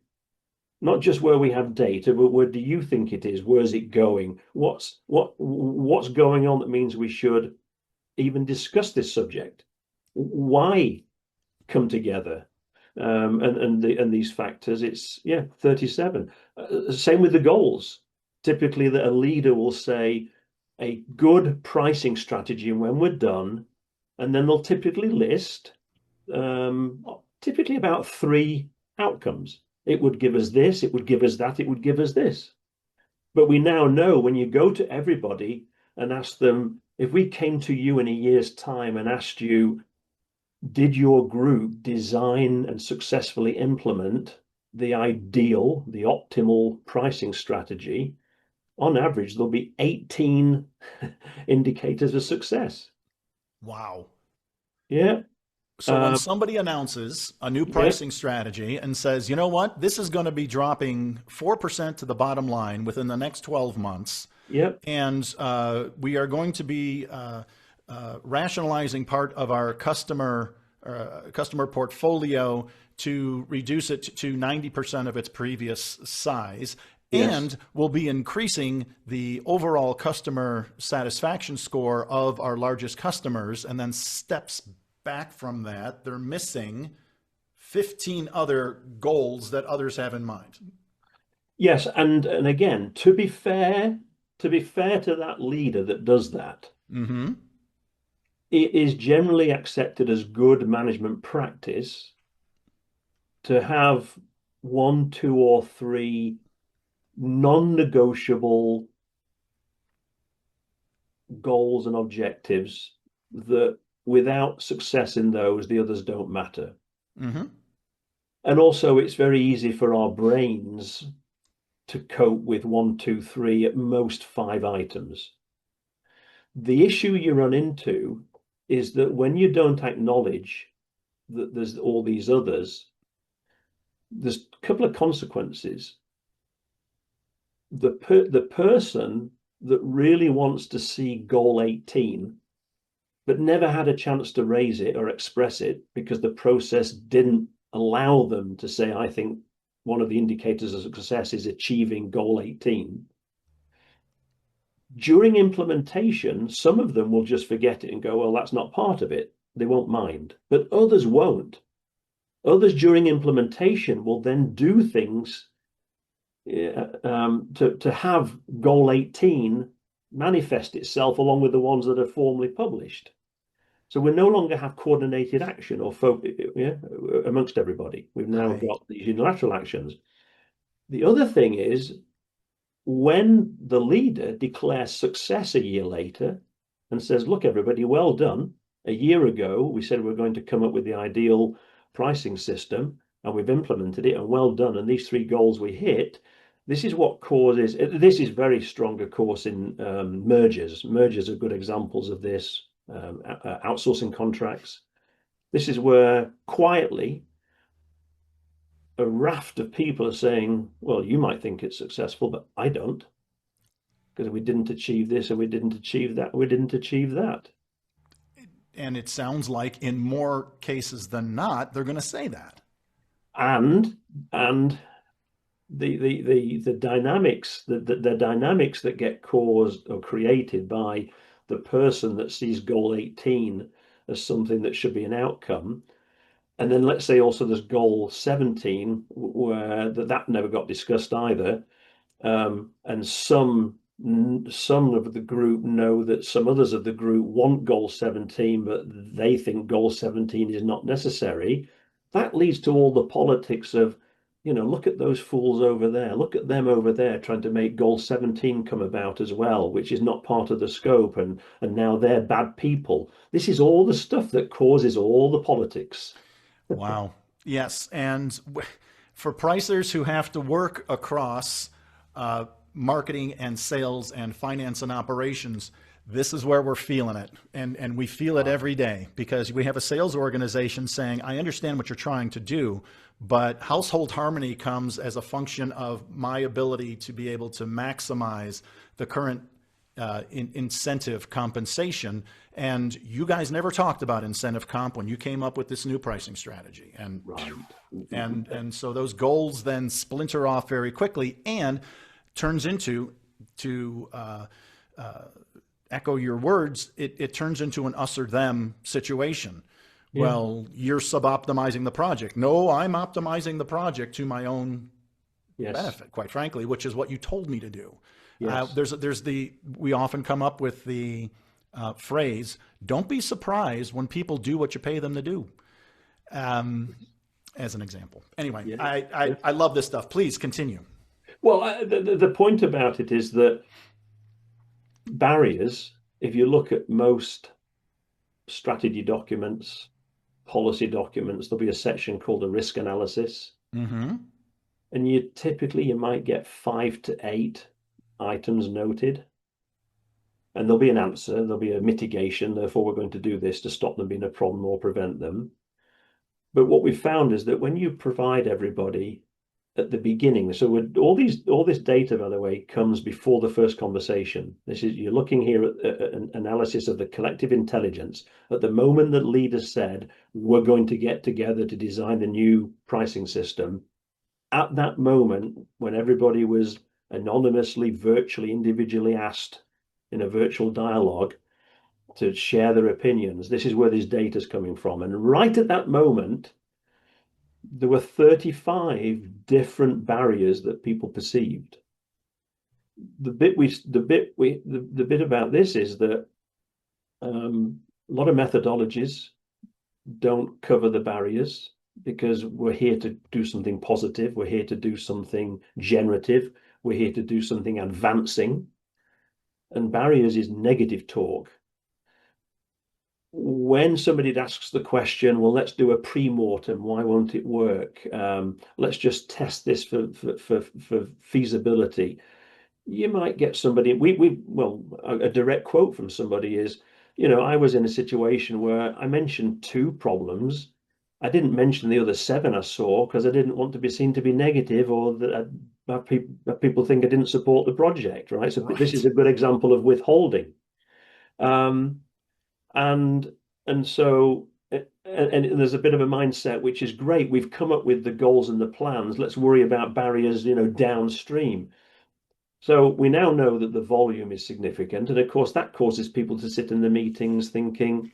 Not just where we have data, but where do you think it is? Where's it going? What's going on that means we should even discuss this subject? Why come together? And these factors, it's 37. Same with the goals. Typically, that a leader will say a good pricing strategy, and when we're done, and then they'll typically list typically about 3 outcomes. It would give us this, it would give us that, it would give us this. But we now know, when you go to everybody and ask them, if we came to you in a year's time and asked you, did your group design and successfully implement the ideal, the optimal pricing strategy? On average, there'll be 18 indicators of success. Wow. Yeah. So when somebody announces a new pricing strategy and says, you know what, this is going to be dropping 4% to the bottom line within the next 12 months, and we are going to be rationalizing part of our customer portfolio to reduce it to 90% of its previous size, and we'll be increasing the overall customer satisfaction score of our largest customers, and then steps back from that, they're missing 15 other goals that others have in mind. Yes, and again, to be fair to that leader that does that, it is generally accepted as good management practice to have 1, 2, or 3 non-negotiable goals and objectives that, without success in those, the others don't matter. And also, it's very easy for our brains to cope with 1, 2, 3, at most 5 items. The issue you run into is that when you don't acknowledge that there's all these others, there's a couple of consequences. The person that really wants to see goal 18 but never had a chance to raise it or express it because the process didn't allow them to say, I think one of the indicators of success is achieving goal 18. During implementation, some of them will just forget it and go, well, that's not part of it. They won't mind, but others won't. Others during implementation will then do things to have goal 18 manifest itself along with the ones that are formally published. So we no longer have coordinated action or amongst everybody. We've now got these unilateral actions. The other thing is, when the leader declares success a year later and says, look, everybody, well done. A year ago, we said we're going to come up with the ideal pricing system, and we've implemented it, and well done. And these 3 goals we hit. This is what causes, this is very strong, of course, in mergers. Mergers are good examples of this. Outsourcing contracts. This is where quietly a raft of people are saying, well, you might think it's successful, but I don't, because we didn't achieve this and we didn't achieve that, we didn't achieve that. And it sounds like in more cases than not, they're going to say that. And the dynamics, the dynamics that get caused or created by the person that sees goal 18 as something that should be an outcome, and then let's say also there's goal 17 where that never got discussed either, and some of the group know that some others of the group want goal 17, but they think goal 17 is not necessary. That leads to all the politics of, look at those fools over there. Look at them over there trying to make goal 17 come about as well, which is not part of the scope. And now they're bad people. This is all the stuff that causes all the politics. Wow. Yes. And for pricers who have to work across marketing and sales and finance and operations, this is where we're feeling it. And we feel it every day because we have a sales organization saying, I understand what you're trying to do, but household harmony comes as a function of my ability to be able to maximize the current incentive compensation. And you guys never talked about incentive comp when you came up with this new pricing strategy. And Right. and so those goals then splinter off very quickly and turns into to echo your words. It turns into an us or them situation. Yeah. Well, you're sub-optimizing the project. No, I'm optimizing the project to my own Yes. benefit, quite frankly, which is what you told me to do. Yes. We often come up with the phrase, don't be surprised when people do what you pay them to do, as an example. Anyway, Yeah. I love this stuff. Please continue. Well, the point about it is that barriers, if you look at most strategy documents, policy documents, there'll be a section called a risk analysis. Mm-hmm. And you might get 5 to 8 items noted. And there'll be an answer, there'll be a mitigation, therefore we're going to do this to stop them being a problem or prevent them. But what we've found is that when you provide everybody at the beginning, so all this data, by the way, comes before the first conversation. You're looking here at an analysis of the collective intelligence at the moment that leaders said we're going to get together to design the new pricing system. At that moment, when everybody was anonymously, virtually, individually asked in a virtual dialogue to share their opinions, this is where this data is coming from. And right at that moment, there were 35 different barriers that people perceived. The bit about this is that a lot of methodologies don't cover the barriers because we're here to do something positive. We're here to do something generative. We're here to do something advancing. And barriers is negative talk. When somebody asks the question, well, let's do a pre-mortem, why won't it work? Let's just test this for feasibility. You might get somebody, a direct quote from somebody is, I was in a situation where I mentioned 2 problems. I didn't mention the other 7 I saw because I didn't want to be seen to be negative or that people think I didn't support the project, right? So this is a good example of withholding. And there's a bit of a mindset which is great. We've come up with the goals and the plans. Let's worry about barriers, downstream. So we now know that the volume is significant, and of course that causes people to sit in the meetings thinking,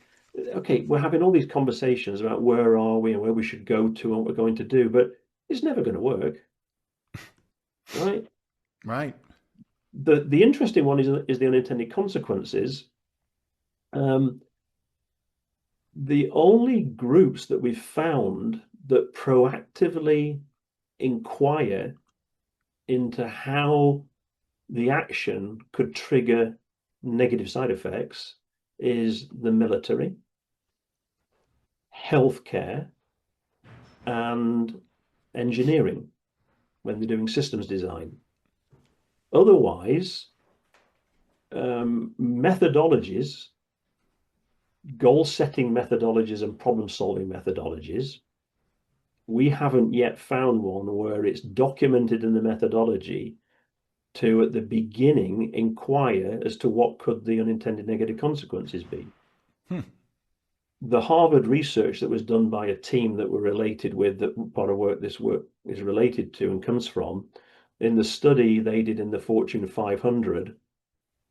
okay, we're having all these conversations about where are we and where we should go to and what we're going to do, but it's never going to work, right? Right. The interesting one is the unintended consequences. The only groups that we've found that proactively inquire into how the action could trigger negative side effects is the military, healthcare, and engineering when they're doing systems design. Otherwise, methodologies, goal-setting methodologies and problem-solving methodologies, we haven't yet found one where it's documented in the methodology to, at the beginning, inquire as to what could the unintended negative consequences be. The Harvard research that was done by a team that we're related with, that part of this work is related to and comes from, in the study they did in the Fortune 500,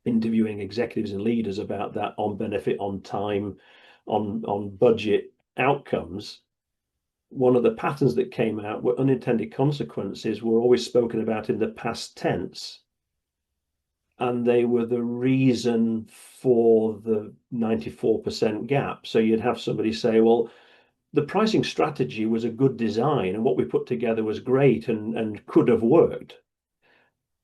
interviewing executives and leaders about that on benefit, on time, on budget outcomes. One of the patterns that came out were unintended consequences were always spoken about in the past tense. And they were the reason for the 94% gap. So you'd have somebody say, well, the pricing strategy was a good design and what we put together was great and could have worked.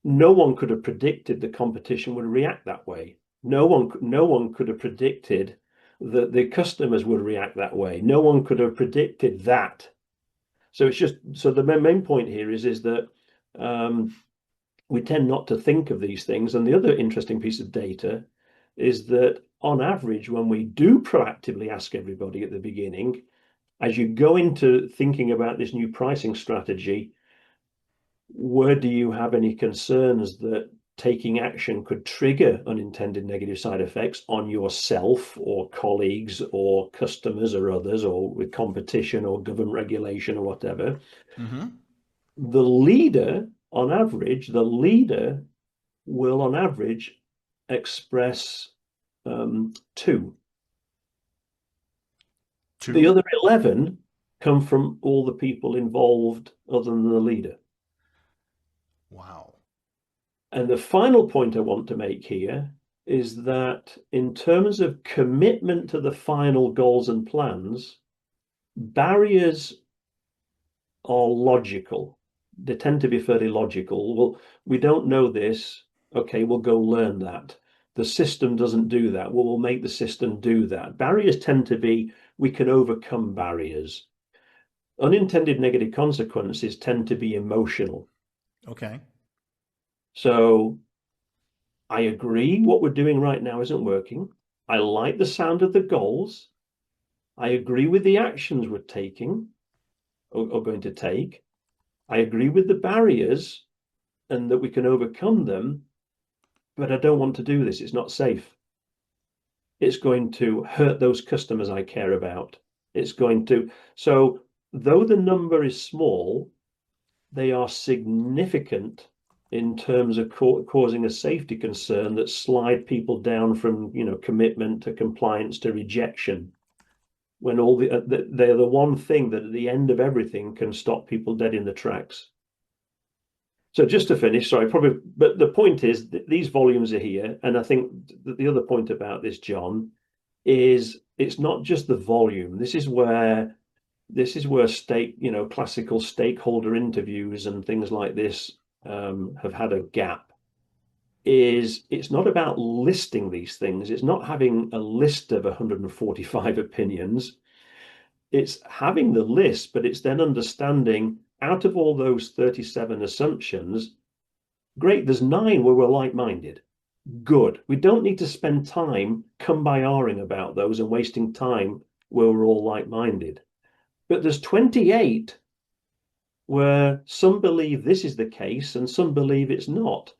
No one could have predicted the competition would react that way. No one could have predicted that the customers would react that way. No one could have predicted that. So it's just, so the main point here is that we tend not to think of these things. And the other interesting piece of data is that on average, when we do proactively ask everybody at the beginning, as you go into thinking about this new pricing strategy, where do you have any concerns that taking action could trigger unintended negative side effects on yourself or colleagues or customers or others, or with competition or government regulation or whatever? Mm-hmm. The leader, the leader will on average express two. The Two. other 11 come from all the people involved other than the leader. Wow. And the final point I want to make here is that in terms of commitment to the final goals and plans, barriers are logical. They tend to be fairly logical. Well, we don't know this. Okay, we'll go learn that. The system doesn't do that. Well, we'll make the system do that. Barriers tend to be, we can overcome barriers. Unintended negative consequences tend to be emotional. Okay. So I agree what we're doing right now isn't working. I like the sound of the goals. I agree with the actions we're taking or going to take. I agree with the barriers and that we can overcome them, but I don't want to do this. It's not safe. It's going to hurt those customers I care about. It's going to, so though the number is small, they are significant in terms of causing a safety concern that slide people down from, commitment to compliance to rejection. When all they're the one thing that at the end of everything can stop people dead in the tracks. So just to finish, sorry, but the point is that these volumes are here, and I think that the other point about this, John, is it's not just the volume. This is where classical stakeholder interviews and things like this have had a gap. It's not about listing these things. It's not having a list of 145 opinions. It's having the list, but it's then understanding out of all those 37 assumptions, great, there's 9 where we're like-minded. Good. We don't need to spend time cum-by-ahring about those and wasting time where we're all like-minded. But there's 28 where some believe this is the case and some believe it's not.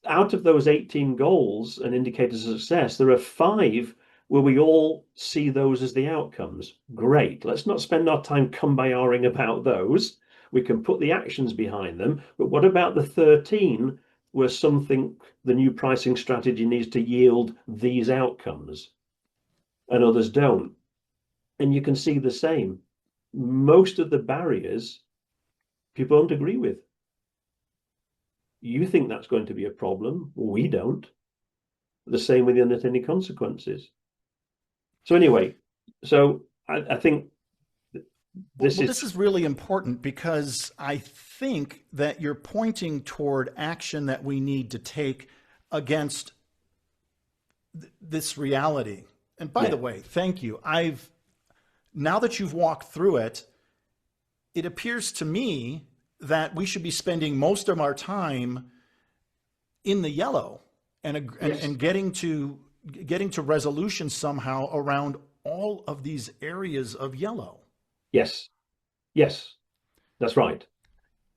Out of those 18 goals and indicators of success, there are 5 where we all see those as the outcomes. Great. Let's not spend our time cum-by-ahring about those. We can put the actions behind them. But what about the 13 where some think the new pricing strategy needs to yield these outcomes and others don't? And you can see the same. Most of the barriers people don't agree with. You think that's going to be a problem. We don't. The same with the unintended consequences. So anyway, I think This is really important because I think that you're pointing toward action that we need to take against this reality. And by the way, thank you. Now that you've walked through it, it appears to me that we should be spending most of our time in the yellow and getting to resolution somehow around all of these areas of yellow. Yes, that's right.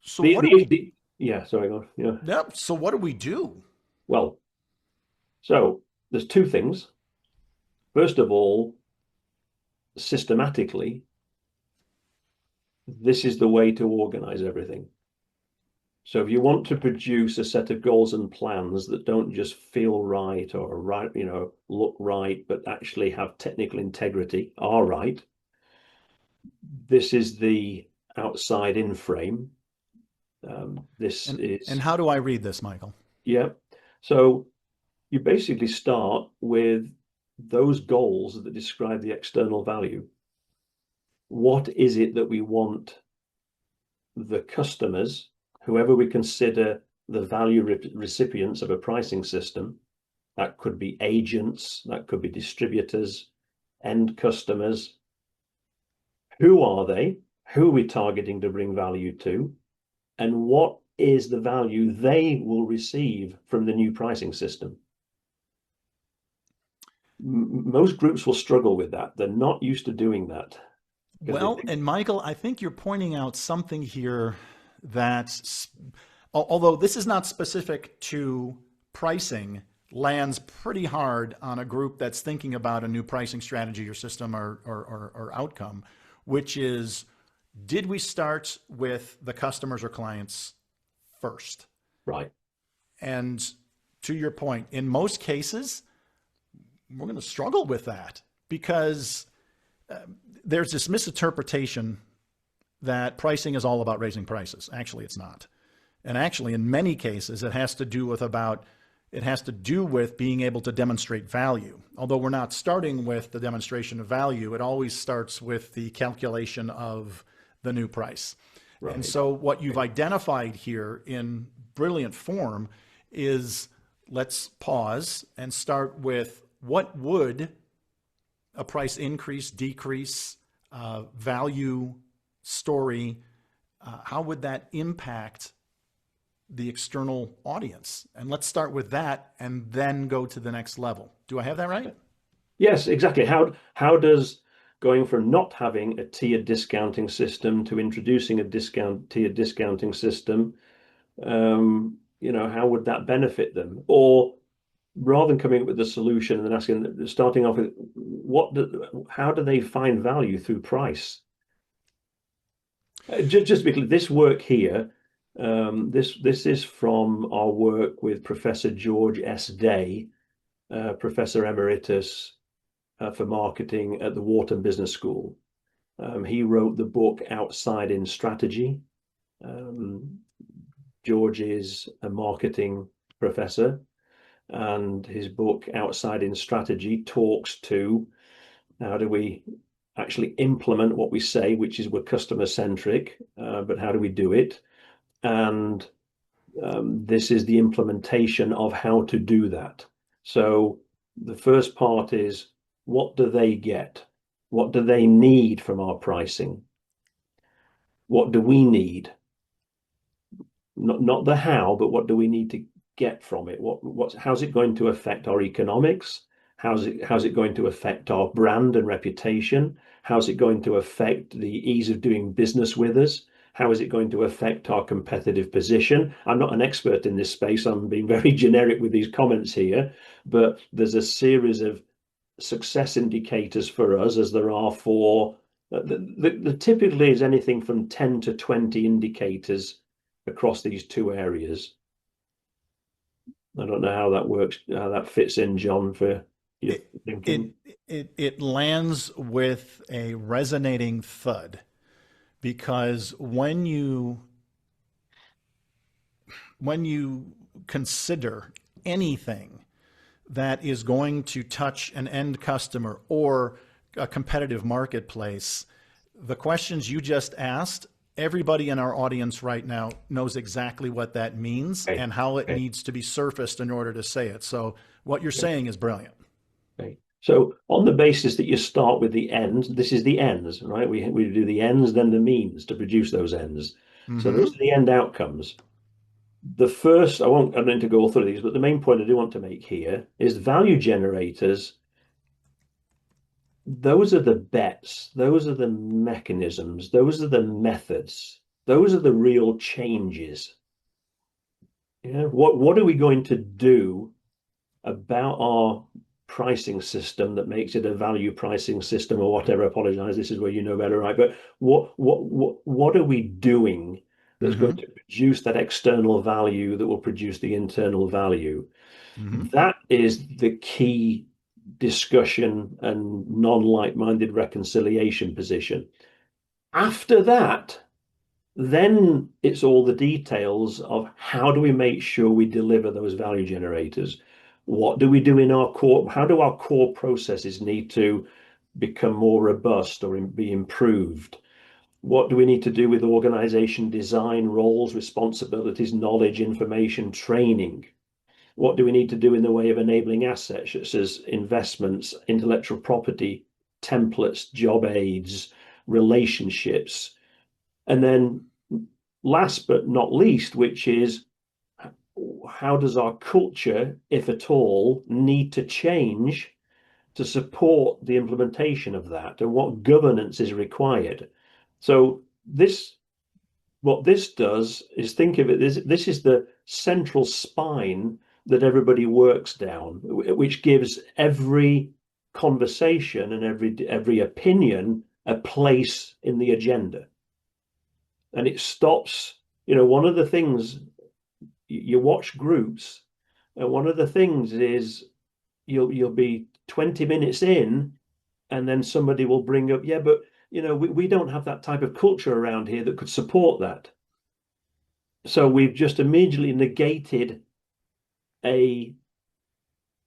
So what do we? Yeah, sorry, go on. Yeah. Yep. So what do we do? Well, so there's 2 things. First of all, systematically, this is the way to organize everything. So if you want to produce a set of goals and plans that don't just feel right or right, look right, but actually have technical integrity, are right, this is the outside in frame. And how do I read this, Michael? Yeah. So you basically start with those goals that describe the external value. what is it that we want the customers, whoever we consider the value recipients of a pricing system, that could be agents, that could be distributors, end customers, who are they? Who are we targeting to bring value to? And what is the value they will receive from the new pricing system? Most groups will struggle with that. They're not used to doing that. Well, and Michael, I think you're pointing out something here that, although this is not specific to pricing, lands pretty hard on a group that's thinking about a new pricing strategy or system or outcome, which is, did we start with the customers or clients first? Right. And to your point, in most cases, we're going to struggle with that because there's this misinterpretation that pricing is all about raising prices. Actually, it's not. And actually, in many cases, it has to do with being able to demonstrate value. Although we're not starting with the demonstration of value, it always starts with the calculation of the new price. Right. And so what you've identified here in brilliant form is, let's pause and start with, what would a price increase, decrease, value story, how would that impact the external audience? And let's start with that and then go to the next level. Do I have that right? Yes, exactly. How does going from not having a tiered discounting system to introducing a tiered discounting system, how would that benefit them? Or rather than coming up with a solution and then starting off with how do they find value through price? Just because this work here, this is from our work with Professor George S. Day, Professor Emeritus for Marketing at the Wharton Business School. He wrote the book Outside in Strategy. George is a marketing professor, and his book Outside in Strategy talks to how do we actually implement what we say, which is we're customer centric, but how do we do it? And this is the implementation of how to do that. So the first part is, what do they get? What do they need from our pricing? What do we need? Not the how, but what do we need to get from it? How's it going to affect our economics? How's it going to affect our brand and reputation? How's it going to affect the ease of doing business with us? How is it going to affect our competitive position? I'm not an expert in this space. I'm being very generic with these comments here, but there's a series of success indicators for us, as there are for the typically is anything from 10 to 20 indicators across these two areas. I don't know how that works, how that fits in, John, for your thinking. It lands with a resonating thud, because when you consider anything that is going to touch an end customer or a competitive marketplace, the questions you just asked, everybody in our audience right now knows exactly what that means and how it needs to be surfaced in order to say it. So what you're saying is brilliant. Okay. So on the basis that you start with the ends, this is the ends, right? We do the ends, then the means to produce those ends. Mm-hmm. So those are the end outcomes. The first, I don't need to go through these, but the main point I do want to make here is value generators. Those are the bets, those are the mechanisms, those are the methods, those are the real changes. What are we going to do about our pricing system that makes it a value pricing system or whatever? I apologize, this is where you know better, right? But what are we doing that's mm-hmm. going to produce that external value that will produce the internal value? Mm-hmm. That is the key discussion and non-like-minded reconciliation position. After that, then it's all the details of how do we make sure we deliver those value generators? What do we do in our core? How do our core processes need to become more robust or be improved? What do we need to do with organization design, roles, responsibilities, knowledge, information, training? What do we need to do in the way of enabling assets, such as investments, intellectual property, templates, job aids, relationships? And then last but not least, which is, how does our culture, if at all, need to change to support the implementation of that, and what governance is required? So what this does is, think of it, this is the central spine that everybody works down, which gives every conversation and every opinion a place in the agenda. And it stops, one of the things, you watch groups, and one of the things is you'll be 20 minutes in, and then somebody will bring up, yeah, but we don't have that type of culture around here that could support that. So we've just immediately negated a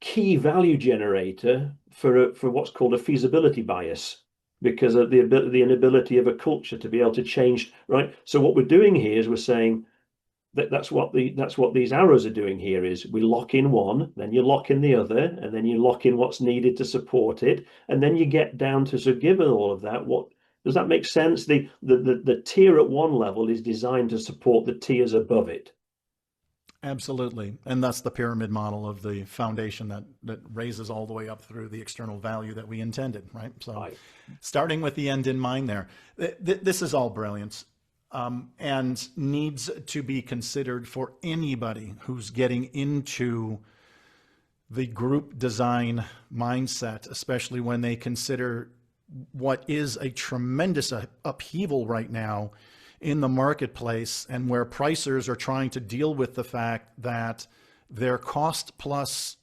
key value generator for what's called a feasibility bias, because of the inability of a culture to be able to change, right? So what we're doing here is we're saying that's what these arrows are doing here, is we lock in one, then you lock in the other, and then you lock in what's needed to support it, and then you get down to, so given all of that, what does that make sense? The tier at one level is designed to support the tiers above it. Absolutely. And that's the pyramid model of the foundation that raises all the way up through the external value that we intended, right? So Right. starting with the end in mind there, this is all brilliance, and needs to be considered for anybody who's getting into the group design mindset, especially when they consider what is a tremendous upheaval right now in the marketplace, and where pricers are trying to deal with the fact that their cost plus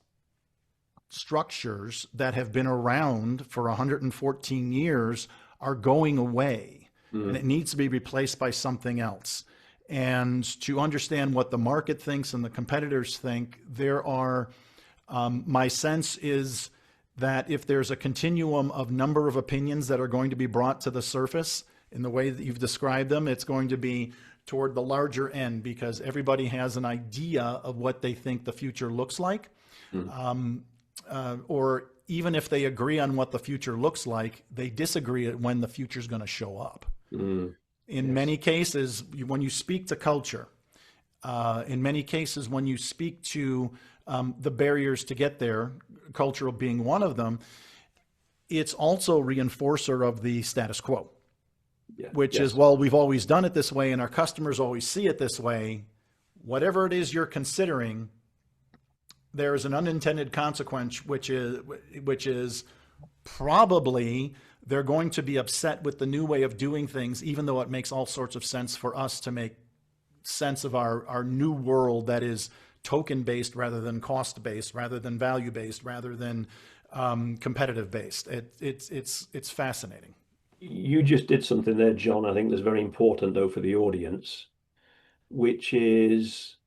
structures that have been around for 114 years are going away, and it needs to be replaced by something else. And to understand what the market thinks and the competitors think, there are, my sense is that if there's a continuum of number of opinions that are going to be brought to the surface in the way that you've described them, it's going to be toward the larger end, because everybody has an idea of what they think the future looks like. Or even if they agree on what the future looks like, they disagree when the future is going to show up. In many cases, when you speak to culture, in many cases, when you speak to the barriers to get there, cultural being one of them, it's also a reinforcer of the status quo, which is, well, we've always done it this way and our customers always see it this way. Whatever it is you're considering, there is an unintended consequence, which is probably they're going to be upset with the new way of doing things, even though it makes all sorts of sense for us to make sense of our new world that is token-based rather than cost-based, rather than value-based, rather than competitive-based. It's fascinating. You just did something there, John, I think that's very important, though, for the audience, which is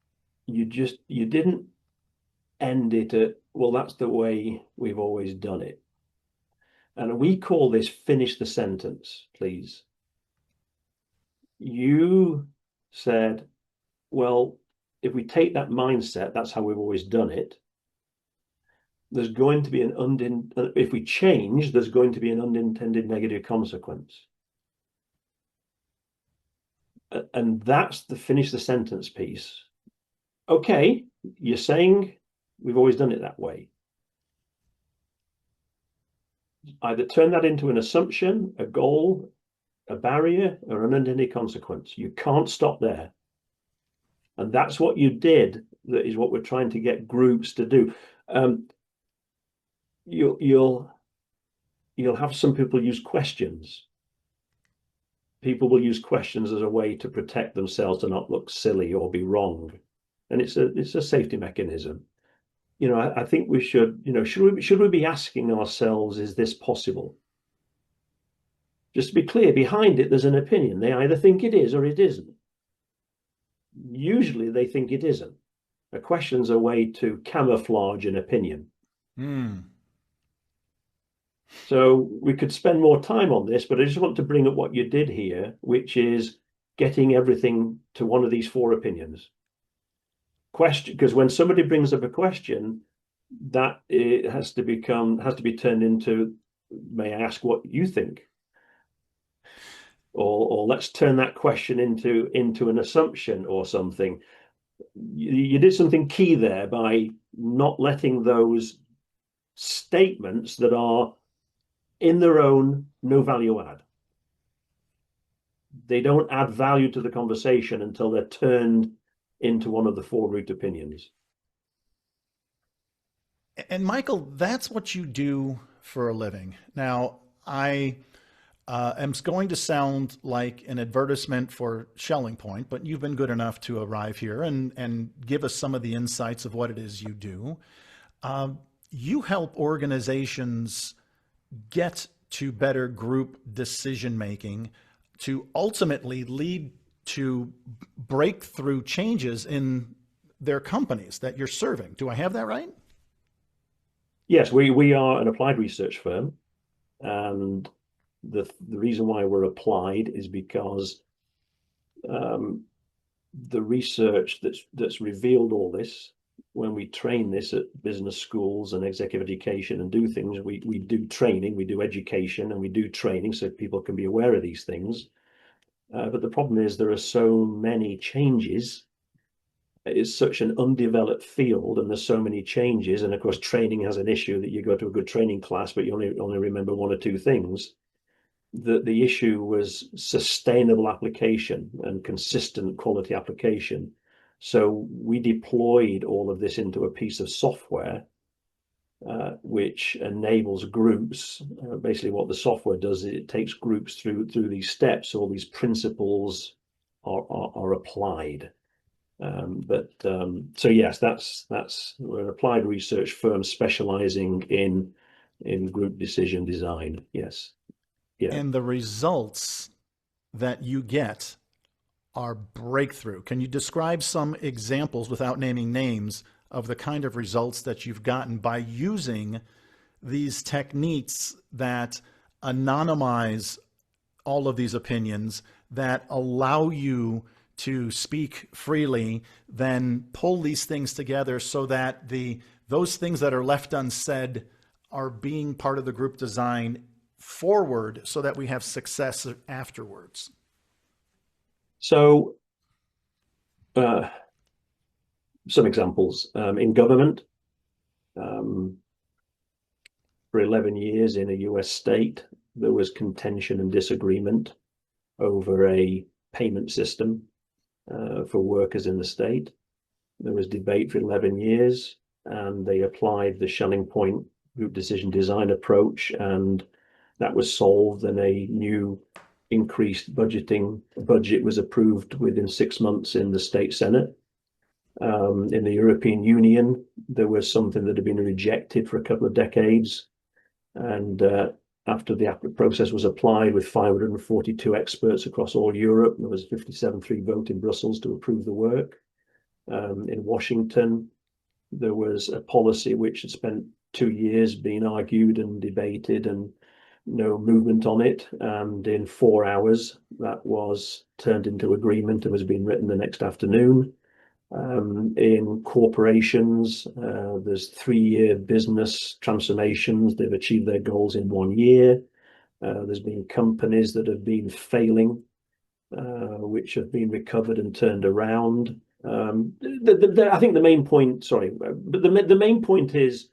you didn't end it at, well, that's the way we've always done it. And we call this finish the sentence, please. You said, well, if we take that mindset, that's how we've always done it. There's going to be if we change, there's going to be an unintended negative consequence. And that's the finish the sentence piece. Okay, you're saying we've always done it that way. Either turn that into an assumption, a goal, a barrier, or an unintended consequence. You can't stop there. And that's what you did. That is what we're trying to get groups to do. You'll have some people use questions. People will use questions as a way to protect themselves, to not look silly or be wrong. And it's a safety mechanism. I think we should, should we be asking ourselves, is this possible? Just to be clear, behind it, there's an opinion. They either think it is or it isn't. Usually they think it isn't. A question's a way to camouflage an opinion. So we could spend more time on this, but I just want to bring up what you did here, which is getting everything to one of these four opinions. Question, because when somebody brings up a question, that it has to be turned into, may I ask what you think? Or let's turn that question into an assumption or something. You did something key there by not letting those statements that are in their own no value add. They don't add value to the conversation until they're turned into one of the four root opinions. And Michael, that's what you do for a living. Now, I am going to sound like an advertisement for SchellingPoint, but you've been good enough to arrive here and give us some of the insights of what it is you do. You help organizations get to better group decision making to ultimately lead to breakthrough changes in their companies that you're serving. Do I have that right? Yes, we are an applied research firm, and the reason why we're applied is because the research that's revealed all this, when we train this at business schools and executive education and do things, we do training, we do education, and we do training so people can be aware of these things. But the problem is there are so many changes. It's such an undeveloped field, and there's so many changes. And of course, training has an issue that you go to a good training class, but you only remember one or two things. The issue was sustainable application and consistent quality application. So we deployed all of this into a piece of software which enables groups. Basically, what the software does is it takes groups through these steps. All these principles are applied. So yes, that's we're an applied research firm specializing in group decision design. Yes, yeah. And the results that you get are breakthrough. Can you describe some examples without naming names of the kind of results that you've gotten by using these techniques that anonymize all of these opinions, that allow you to speak freely, then pull these things together so that those things that are left unsaid are being part of the group design forward so that we have success afterwards? So some examples in government. For 11 years in a US state, there was contention and disagreement over a payment system for workers in the state. There was debate for 11 years, and they applied the SchellingPoint group decision design approach, and that was solved, and a new increased budget was approved within 6 months in the state senate. In the European Union, there was something that had been rejected for a couple of decades, and after the process was applied with 542 experts across all Europe, there was a 57-3 vote in Brussels to approve the work. In Washington, there was a policy which had spent 2 years being argued and debated and no movement on it. And in 4 hours, that was turned into agreement and was being written the next afternoon. In corporations, there's 3-year business transformations. They've achieved their goals in 1 year. There's been companies that have been failing, which have been recovered and turned around. I think the main point, but the main point is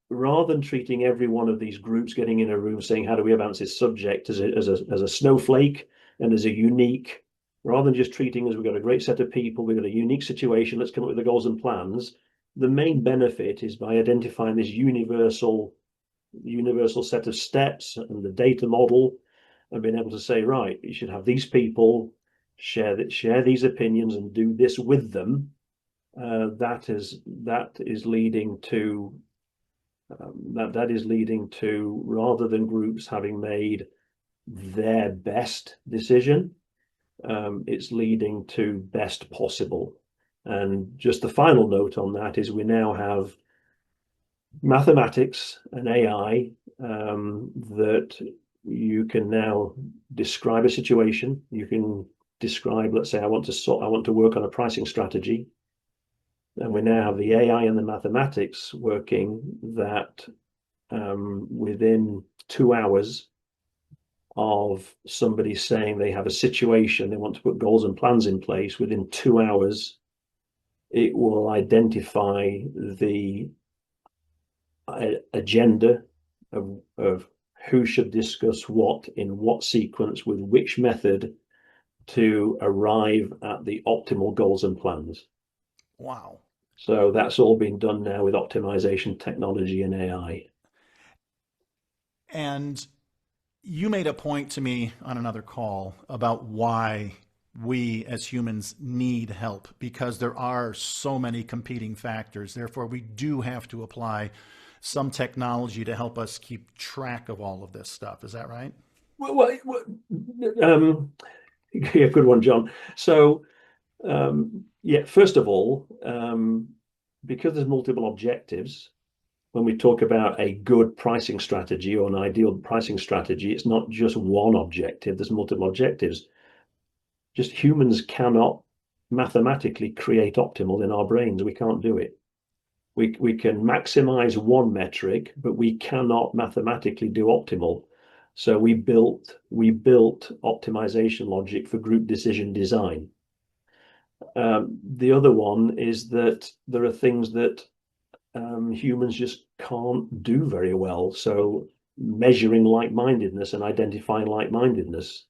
rather than treating every one of these groups getting in a room saying, how do we advance this subject as a snowflake and as a unique, rather than just treating as we've got a great set of people, we've got a unique situation, let's come up with the goals and plans. The main benefit is by identifying this universal set of steps and the data model, and being able to say, right, you should have these people share these opinions and do this with them. That is leading to rather than groups having made their best decision, it's leading to best possible. And just the final note on that is we now have mathematics and AI, that you can now describe a situation. You can describe, let's say, I want to work on a pricing strategy, and we now have the AI and the mathematics working that, within 2 hours of somebody saying they have a situation, they want to put goals and plans in place, within 2 hours, it will identify the agenda of who should discuss what in what sequence with which method to arrive at the optimal goals and plans. Wow. So that's all been done now with optimization technology and AI. And you made a point to me on another call about why we as humans need help because there are so many competing factors. Therefore, we do have to apply some technology to help us keep track of all of this stuff. Is that right? Yeah, good one, John. So, yeah, first of all, because there's multiple objectives, when we talk about a good pricing strategy or an ideal pricing strategy, it's not just one objective, there's multiple objectives. Just humans cannot mathematically create optimal in our brains. We can't do it. We can maximize one metric, but we cannot mathematically do optimal. So we built optimization logic for group decision design. The other one is that there are things that humans just can't do very well. So measuring like-mindedness and identifying like-mindedness.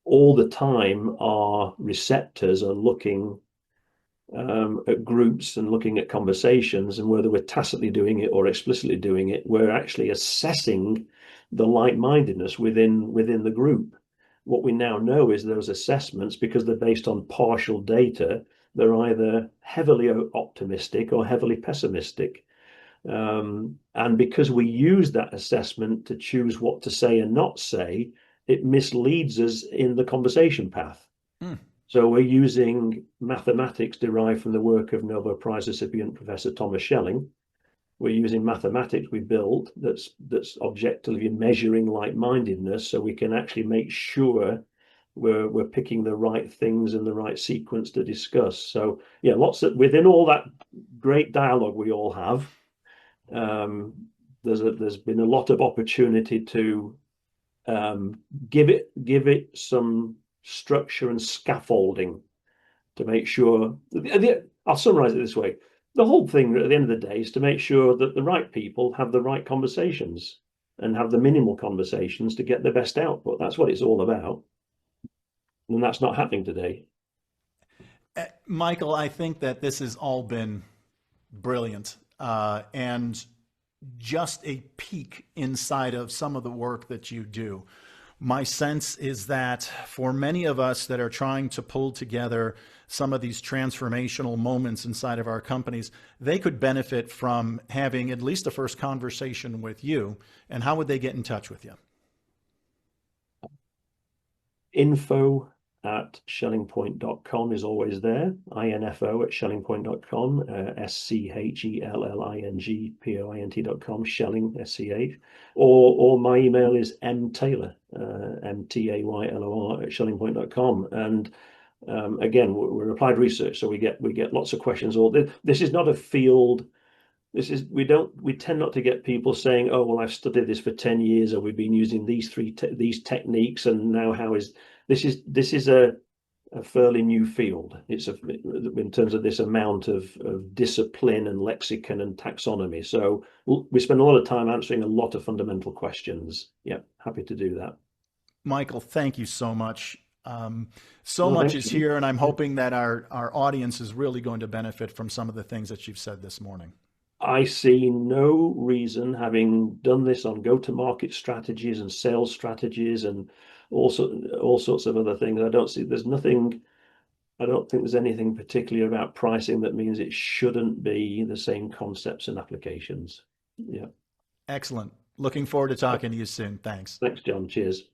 All the time, our receptors are looking at groups and looking at conversations, and whether we're tacitly doing it or explicitly doing it, we're actually assessing the like-mindedness within the group. What we now know is those assessments, because they're based on partial data, they're either heavily optimistic or heavily pessimistic. And because we use that assessment to choose what to say and not say, it misleads us in the conversation path. Mm. So we're using mathematics derived from the work of Nobel Prize recipient Professor Thomas Schelling. We're using mathematics we built that's objectively measuring like-mindedness, so we can actually make sure we're picking the right things and the right sequence to discuss. So yeah, lots of within all that great dialogue we all have, there's been a lot of opportunity to give it some structure and scaffolding to make sure. I'll summarize it this way: the whole thing at the end of the day is to make sure that the right people have the right conversations and have the minimal conversations to get the best output. That's what it's all about, and that's not happening today. Michael, I think that this has all been brilliant and just a peek inside of some of the work that you do. My sense is that for many of us that are trying to pull together some of these transformational moments inside of our companies, they could benefit from having at least a first conversation with you. And how would they get in touch with you? Info at schellingpoint.com is always there. info at schellingpoint.com, schellingpoint.com, Schelling, SCH. Or my email is mtaylor, mtaylor at schellingpoint.com. And again, we're applied research, so we get lots of questions. This is not a field. We tend not to get people saying, "Oh, well, I've studied this for 10 years, or we've been using these techniques, and now how is this is a fairly new field. It's in terms of this amount of discipline and lexicon and taxonomy. So we spend a lot of time answering a lot of fundamental questions. Yeah, happy to do that. Michael, thank you so much. So No, much thanks. is here, and I'm hoping that our audience is really going to benefit from some of the things that you've said this morning. I see no reason, having done this on go-to-market strategies and sales strategies and all sorts of other things. I don't think there's anything particularly about pricing that means it shouldn't be the same concepts and applications. Yeah. Excellent. Looking forward to talking to you soon. Thanks. Thanks, John. Cheers.